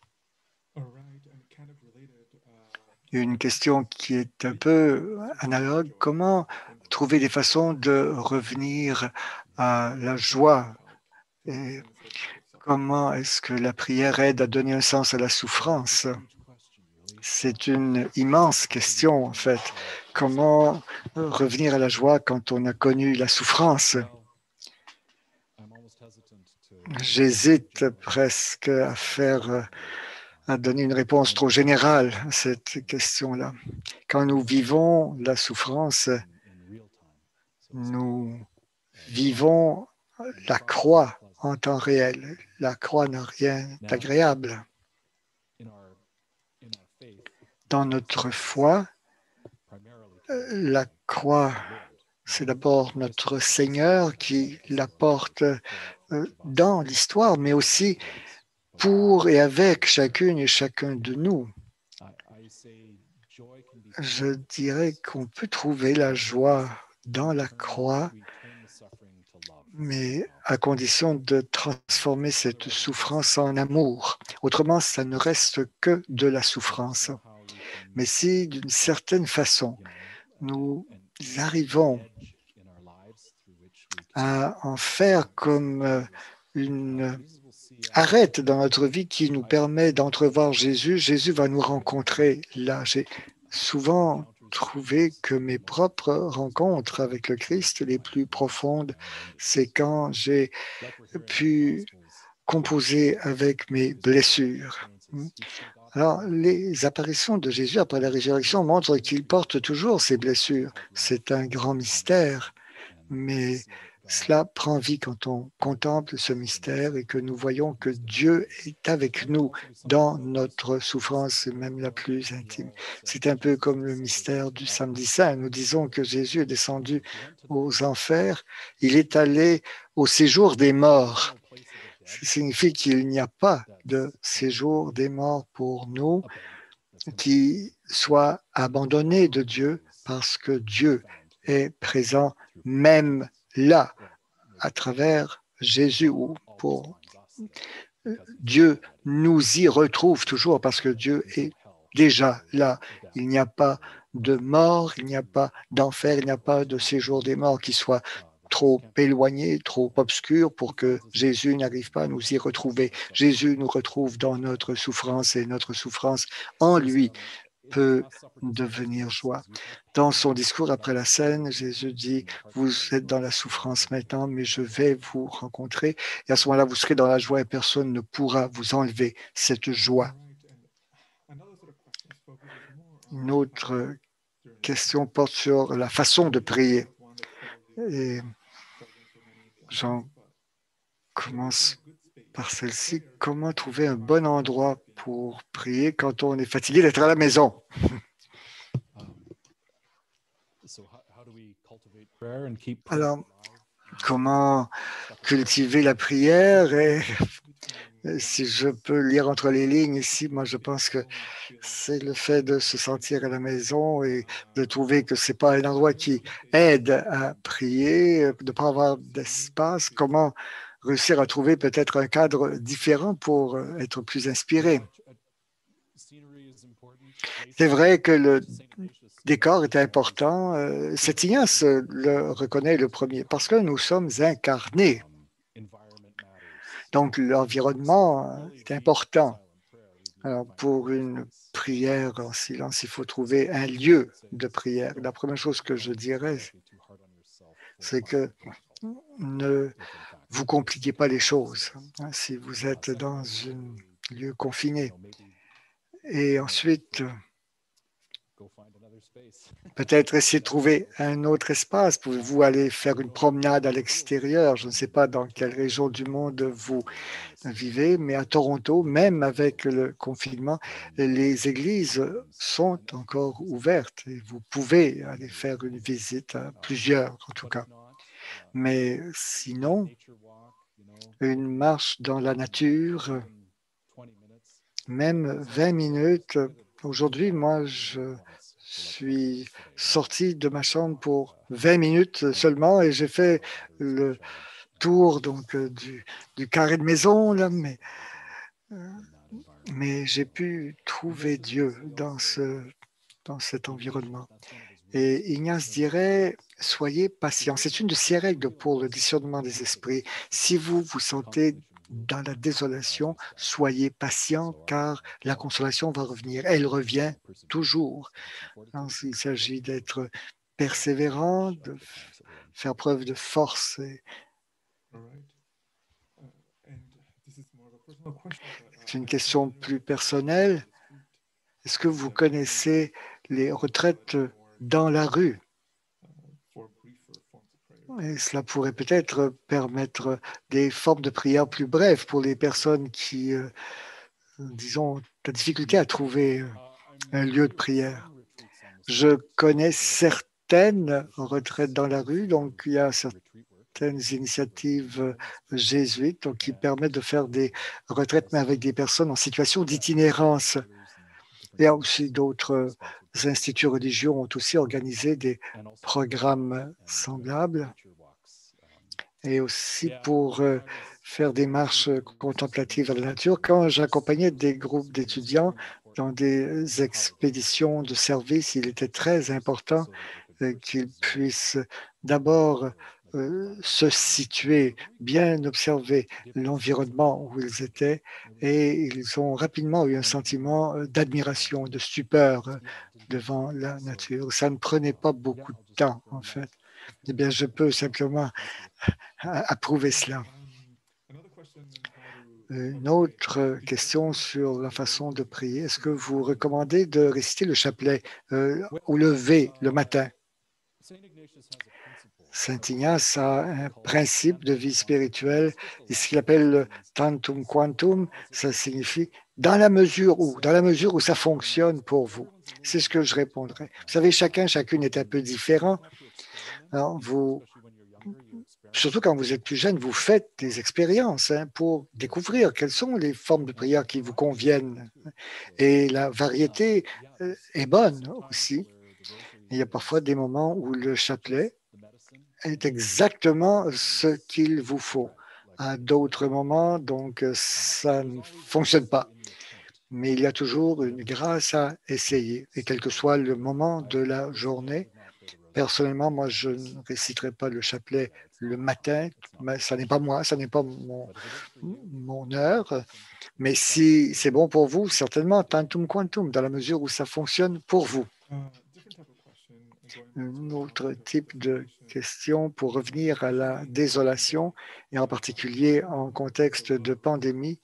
Speaker 2: Une question qui est un peu analogue, comment trouver des façons de revenir à la joie et comment est-ce que la prière aide à donner un sens à la souffrance? C'est une immense question, en fait. Comment revenir à la joie quand on a connu la souffrance? J'hésite presque à donner une réponse trop générale à cette question-là. Quand nous vivons la souffrance, nous vivons la croix en temps réel. La croix n'a rien d'agréable. Dans notre foi, la croix, c'est d'abord notre Seigneur qui la porte dans l'histoire, mais aussi pour et avec chacune et chacun de nous. Je dirais qu'on peut trouver la joie dans la croix, mais à condition de transformer cette souffrance en amour. Autrement, ça ne reste que de la souffrance. Mais si, d'une certaine façon, nous arrivons à en faire comme une arête dans notre vie qui nous permet d'entrevoir Jésus, Jésus va nous rencontrer là. J'ai souvent trouvé que mes propres rencontres avec le Christ les plus profondes, c'est quand j'ai pu composer avec mes blessures. Alors, les apparitions de Jésus après la résurrection montrent qu'il porte toujours ses blessures. C'est un grand mystère, mais cela prend vie quand on contemple ce mystère et que nous voyons que Dieu est avec nous dans notre souffrance, même la plus intime. C'est un peu comme le mystère du samedi saint. Nous disons que Jésus est descendu aux enfers. Il est allé au séjour des morts. Ça signifie qu'il n'y a pas de séjour des morts pour nous. qui soit abandonné de Dieu parce que Dieu est présent même là, à travers Jésus ou pour Dieu nous y retrouve toujours parce que Dieu est déjà là. Il n'y a pas de mort, il n'y a pas d'enfer, il n'y a pas de séjour des morts qui soit trop éloigné, trop obscur pour que Jésus n'arrive pas à nous y retrouver. Jésus nous retrouve dans notre souffrance et notre souffrance en lui peut devenir joie. Dans son discours après la scène, Jésus dit, vous êtes dans la souffrance maintenant, mais je vais vous rencontrer. Et à ce moment-là, vous serez dans la joie et personne ne pourra vous enlever cette joie. Une autre question porte sur la façon de prier. Et j'en commence par celle-ci. Comment trouver un bon endroit pour prier quand on est fatigué d'être à la maison? Alors, comment cultiver la prière? Et si je peux lire entre les lignes ici, moi je pense que c'est le fait de se sentir à la maison et de trouver que ce n'est pas un endroit qui aide à prier, de ne pas avoir d'espace. Comment réussir à trouver peut-être un cadre différent pour être plus inspiré? C'est vrai que le décor est important. Saint Ignace le reconnaît le premier parce que nous sommes incarnés. Donc, l'environnement est important. Alors, pour une prière en silence, il faut trouver un lieu de prière. La première chose que je dirais, c'est que ne vous compliquez pas les choses si vous êtes dans un lieu confiné. Et ensuite, peut-être essayer de trouver un autre espace. Pouvez-vous aller faire une promenade à l'extérieur? Je ne sais pas dans quelle région du monde vous vivez, mais à Toronto, même avec le confinement, les églises sont encore ouvertes et vous pouvez aller faire une visite, à plusieurs en tout cas. Mais sinon, une marche dans la nature, même 20 minutes. Aujourd'hui, moi, je suis sorti de ma chambre pour 20 minutes seulement et j'ai fait le tour donc, du carré de maison, là, mais j'ai pu trouver Dieu dans cet environnement. Et Ignace dirait, soyez patient. C'est une de ces règles pour le discernement des esprits. Si vous vous sentez dans la désolation, soyez patient car la consolation va revenir. Elle revient toujours. Donc, il s'agit d'être persévérant, de faire preuve de force. C'est une question plus personnelle. Est-ce que vous connaissez les retraites dans la rue? Et cela pourrait peut-être permettre des formes de prière plus brèves pour les personnes qui, disons, ont la difficulté à trouver un lieu de prière. Je connais certaines retraites dans la rue, donc il y a certaines initiatives jésuites donc, qui permettent de faire des retraites, mais avec des personnes en situation d'itinérance. Il y a aussi d'autres instituts religieux ont aussi organisé des programmes semblables et aussi pour faire des marches contemplatives à la nature. Quand j'accompagnais des groupes d'étudiants dans des expéditions de service, il était très important qu'ils puissent d'abord se situer, bien observer l'environnement où ils étaient et ils ont rapidement eu un sentiment d'admiration, de stupeur devant la nature. Ça ne prenait pas beaucoup de temps, en fait. Eh bien, je peux simplement approuver cela. Une autre question sur la façon de prier. Est-ce que vous recommandez de réciter le chapelet au lever le matin? Saint Ignace a un principe de vie spirituelle, et ce qu'il appelle le tantum quantum, ça signifie dans la mesure où ça fonctionne pour vous. C'est ce que je répondrai. Vous savez, chacune est un peu différent. Alors, vous surtout quand vous êtes plus jeune, vous faites des expériences pour découvrir quelles sont les formes de prière qui vous conviennent. Et la variété est bonne aussi. Il y a parfois des moments où le chapelet est exactement ce qu'il vous faut. À d'autres moments, donc, ça ne fonctionne pas. Mais il y a toujours une grâce à essayer. Et quel que soit le moment de la journée, personnellement, moi, je ne réciterai pas le chapelet le matin, mais ça n'est pas moi, ça n'est pas mon heure. Mais si c'est bon pour vous, certainement, tantum quantum, dans la mesure où ça fonctionne pour vous. Un autre type de question pour revenir à la désolation, et en particulier en contexte de pandémie.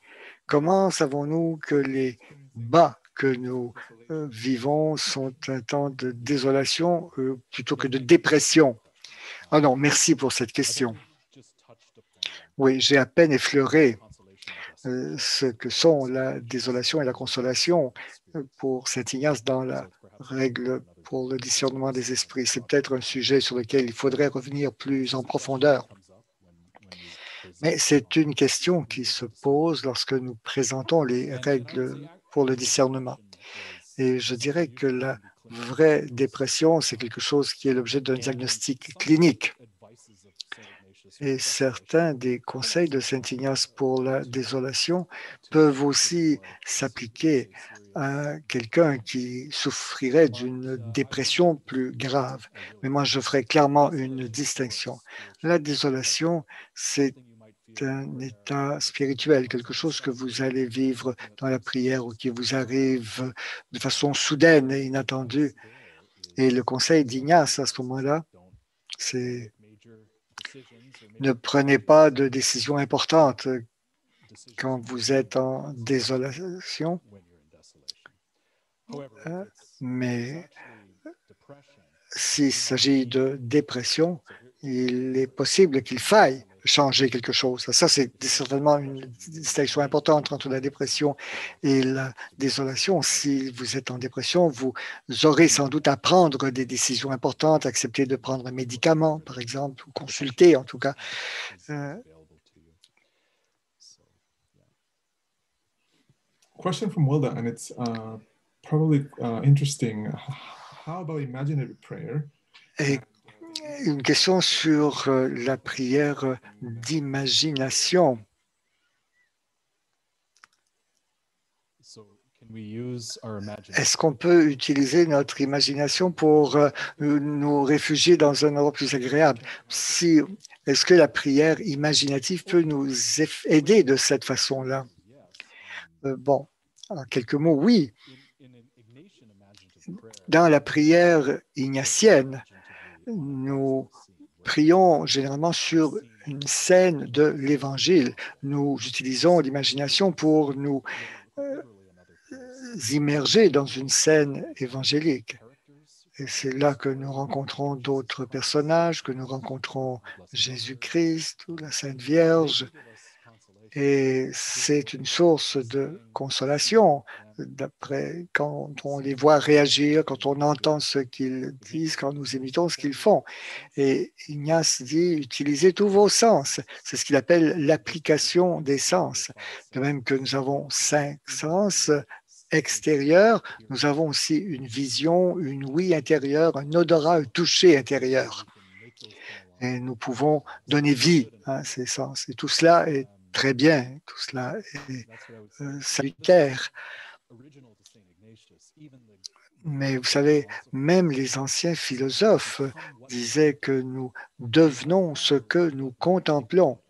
Speaker 2: Comment savons-nous que les bas que nous vivons sont un temps de désolation plutôt que de dépression? Ah non, merci pour cette question. Oui, j'ai à peine effleuré ce que sont la désolation et la consolation pour saint Ignace dans la règle pour le discernement des esprits. C'est peut-être un sujet sur lequel il faudrait revenir plus en profondeur. Mais c'est une question qui se pose lorsque nous présentons les règles pour le discernement. Et je dirais que la vraie dépression, c'est quelque chose qui est l'objet d'un diagnostic clinique. Et certains des conseils de saint Ignace pour la désolation peuvent aussi s'appliquer à quelqu'un qui souffrirait d'une dépression plus grave. Mais moi, je ferai clairement une distinction. La désolation, c'est un état spirituel, quelque chose que vous allez vivre dans la prière ou qui vous arrive de façon soudaine et inattendue. Et le conseil d'Ignace à ce moment-là, c'est ne prenez pas de décisions importantes quand vous êtes en désolation, mais s'il s'agit de dépression, il est possible qu'il faille changer quelque chose. Ça, c'est certainement une distinction importante entre la dépression et la désolation. Si vous êtes en dépression, vous aurez sans doute à prendre des décisions importantes, accepter de prendre un médicament, par exemple, ou consulter en tout cas.
Speaker 1: Question from Wilda, and it's probably interesting. How about imaginary prayer?
Speaker 2: Et une question sur la prière d'imagination. Est-ce qu'on peut utiliser notre imagination pour nous réfugier dans un endroit plus agréable? Est-ce que la prière imaginative peut nous aider de cette façon-là? Bon, en quelques mots, oui. Dans la prière ignatienne, nous prions généralement sur une scène de l'Évangile. Nous utilisons l'imagination pour nous immerger dans une scène évangélique. Et c'est là que nous rencontrons d'autres personnages, que nous rencontrons Jésus-Christ ou la Sainte Vierge. Et c'est une source de consolation quand on les voit réagir, quand on entend ce qu'ils disent, quand nous imitons ce qu'ils font. Et Ignace dit, utilisez tous vos sens. C'est ce qu'il appelle l'application des sens. De même que nous avons 5 sens extérieurs, nous avons aussi une vision, une ouïe intérieure, un odorat, un toucher intérieur. Et nous pouvons donner vie à ces sens. Et tout cela est très bien, tout cela est salutaire. Mais vous savez, même les anciens philosophes disaient que nous devenons ce que nous contemplons.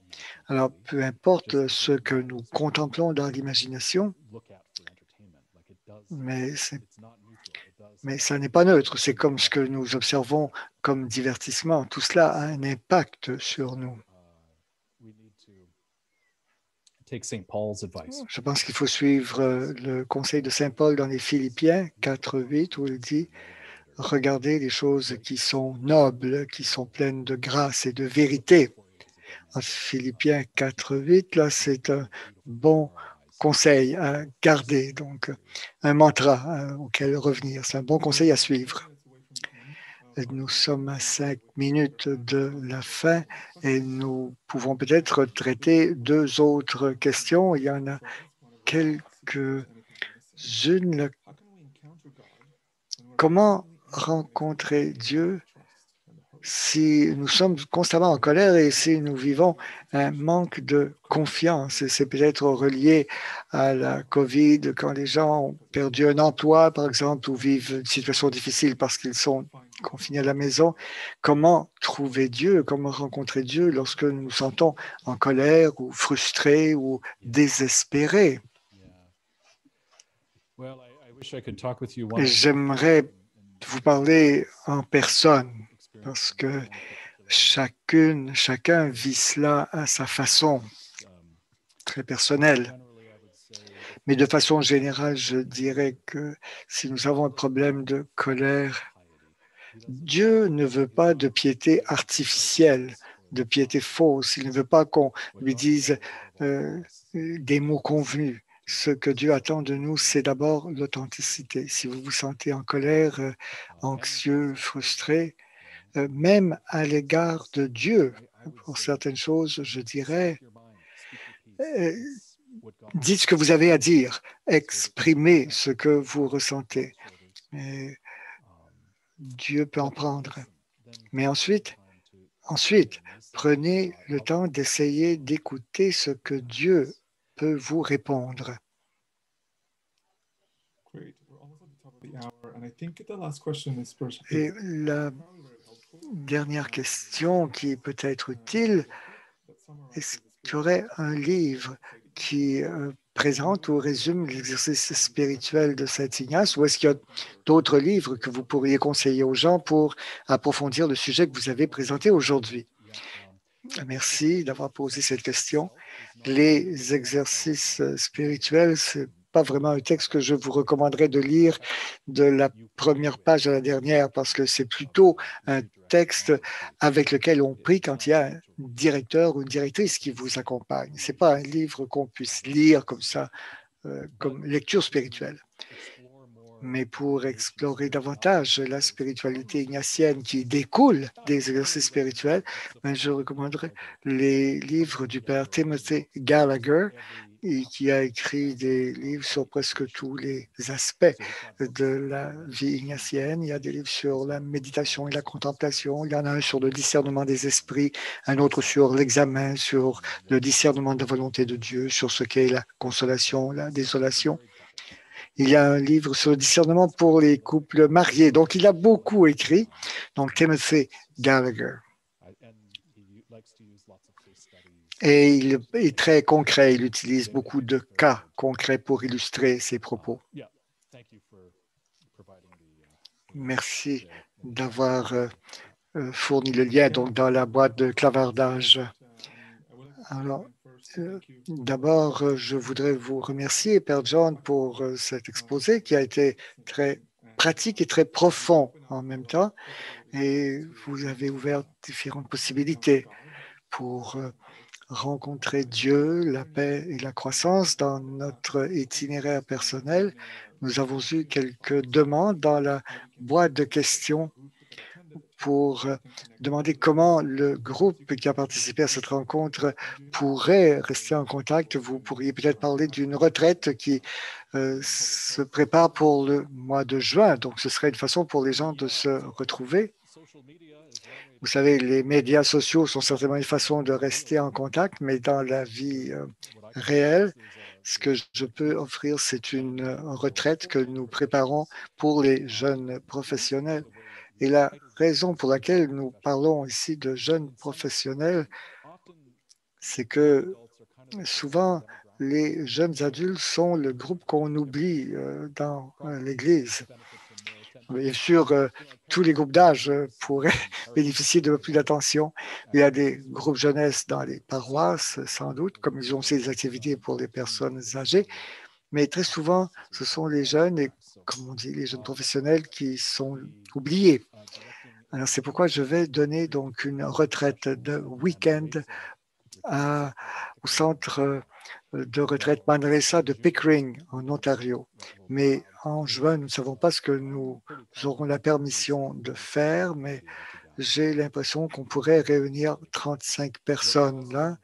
Speaker 2: Alors, peu importe ce que nous contemplons dans l'imagination, mais ça n'est pas neutre. C'est comme ce que nous observons comme divertissement. Tout cela a un impact sur nous. Je pense qu'il faut suivre le conseil de Saint Paul dans les Philippiens 4:8 où il dit « Regardez les choses qui sont nobles, qui sont pleines de grâce et de vérité ». En Philippiens 4:8, là, c'est un bon conseil à garder, donc un mantra auquel revenir. C'est un bon conseil à suivre. Nous sommes à 5 minutes de la fin et nous pouvons peut-être traiter 2 autres questions. Il y en a quelques-unes. Comment rencontrer Dieu si nous sommes constamment en colère et si nous vivons un manque de confiance? C'est peut-être relié à la COVID, quand les gens ont perdu un emploi, par exemple, ou vivent une situation difficile parce qu'ils sont confinés à la maison. Comment trouver Dieu? Comment rencontrer Dieu lorsque nous nous sentons en colère ou frustrés ou désespérés? J'aimerais vous parler en personne parce que chacun vit cela à sa façon, très personnelle. Mais de façon générale, je dirais que si nous avons un problème de colère, Dieu ne veut pas de piété artificielle, de piété fausse. Il ne veut pas qu'on lui dise des mots convenus. Ce que Dieu attend de nous, c'est d'abord l'authenticité. Si vous vous sentez en colère, anxieux, frustré, même à l'égard de Dieu, pour certaines choses, je dirais, dites ce que vous avez à dire, exprimez ce que vous ressentez. Et Dieu peut en prendre. Mais ensuite, prenez le temps d'essayer d'écouter ce que Dieu peut vous répondre. Et la dernière question qui peut être utile, est-ce qu'il y aurait un livre qui présente ou résume l'exercice spirituel de Saint Ignace, ou est-ce qu'il y a d'autres livres que vous pourriez conseiller aux gens pour approfondir le sujet que vous avez présenté aujourd'hui? Merci d'avoir posé cette question. Les exercices spirituels, c'est pas vraiment un texte que je vous recommanderais de lire de la première page à la dernière, parce que c'est plutôt un texte avec lequel on prie quand il y a un directeur ou une directrice qui vous accompagne. Ce n'est pas un livre qu'on puisse lire comme ça, comme lecture spirituelle. Mais pour explorer davantage la spiritualité ignatienne qui découle des exercices spirituels, je recommanderais les livres du père Timothy Gallagher, qui a écrit des livres sur presque tous les aspects de la vie ignatienne. Il y a des livres sur la méditation et la contemplation. Il y en a un sur le discernement des esprits, un autre sur l'examen, sur le discernement de la volonté de Dieu, sur ce qu'est la consolation, la désolation. Il y a un livre sur le discernement pour les couples mariés. Donc, il a beaucoup écrit. Donc, Timothy Gallagher. Et il est très concret. Il utilise beaucoup de cas concrets pour illustrer ses propos. Merci d'avoir fourni le lien donc, dans la boîte de clavardage. Alors, d'abord, je voudrais vous remercier, Père John, pour cet exposé qui a été très pratique et très profond en même temps. Et vous avez ouvert différentes possibilités pour rencontrer Dieu, la paix et la croissance dans notre itinéraire personnel. Nous avons eu quelques demandes dans la boîte de questions pour demander comment le groupe qui a participé à cette rencontre pourrait rester en contact. Vous pourriez peut-être parler d'une retraite qui se prépare pour le mois de juin. Donc, ce serait une façon pour les gens de se retrouver. Vous savez, les médias sociaux sont certainement une façon de rester en contact, mais dans la vie réelle, ce que je peux offrir, c'est une retraite que nous préparons pour les jeunes professionnels. Et la raison pour laquelle nous parlons ici de jeunes professionnels, c'est que souvent, les jeunes adultes sont le groupe qu'on oublie dans l'Église. Bien sûr, tous les groupes d'âge pourraient bénéficier de plus d'attention. Il y a des groupes jeunesse dans les paroisses, sans doute, comme ils ont aussi des activités pour les personnes âgées. Mais très souvent, ce sont les jeunes, et comme on dit, les jeunes professionnels qui sont oubliés. Alors, c'est pourquoi je vais donner donc une retraite de week-end au centre de retraite Manresa de Pickering, en Ontario. Mais en juin, nous ne savons pas ce que nous aurons la permission de faire, mais j'ai l'impression qu'on pourrait réunir 35 personnes là.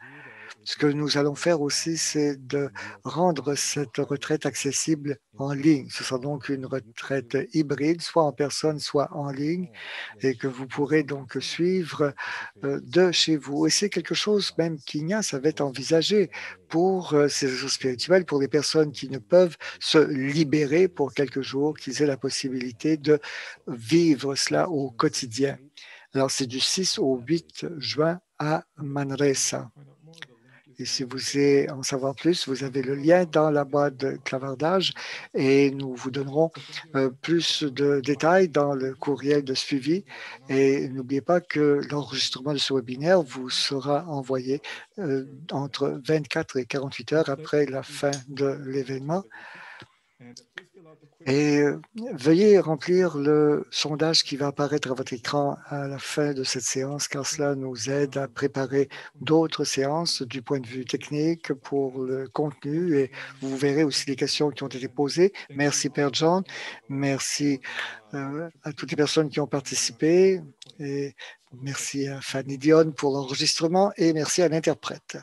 Speaker 2: Ce que nous allons faire aussi, c'est de rendre cette retraite accessible en ligne. Ce sera donc une retraite hybride, soit en personne, soit en ligne, et que vous pourrez donc suivre de chez vous. Et c'est quelque chose même qu'Ignace avait envisagé pour ces réseaux spirituels, pour les personnes qui ne peuvent se libérer pour quelques jours, qu'ils aient la possibilité de vivre cela au quotidien. Alors, c'est du 6 au 8 juin à Manresa. Et si vous voulez en savoir plus, vous avez le lien dans la boîte de clavardage et nous vous donnerons plus de détails dans le courriel de suivi. Et n'oubliez pas que l'enregistrement de ce webinaire vous sera envoyé entre 24 et 48 heures après la fin de l'événement. Et veuillez remplir le sondage qui va apparaître à votre écran à la fin de cette séance, car cela nous aide à préparer d'autres séances du point de vue technique pour le contenu. Et vous verrez aussi les questions qui ont été posées. Merci, Père John. Merci à toutes les personnes qui ont participé. Et merci à Fanny Dion pour l'enregistrement et merci à l'interprète.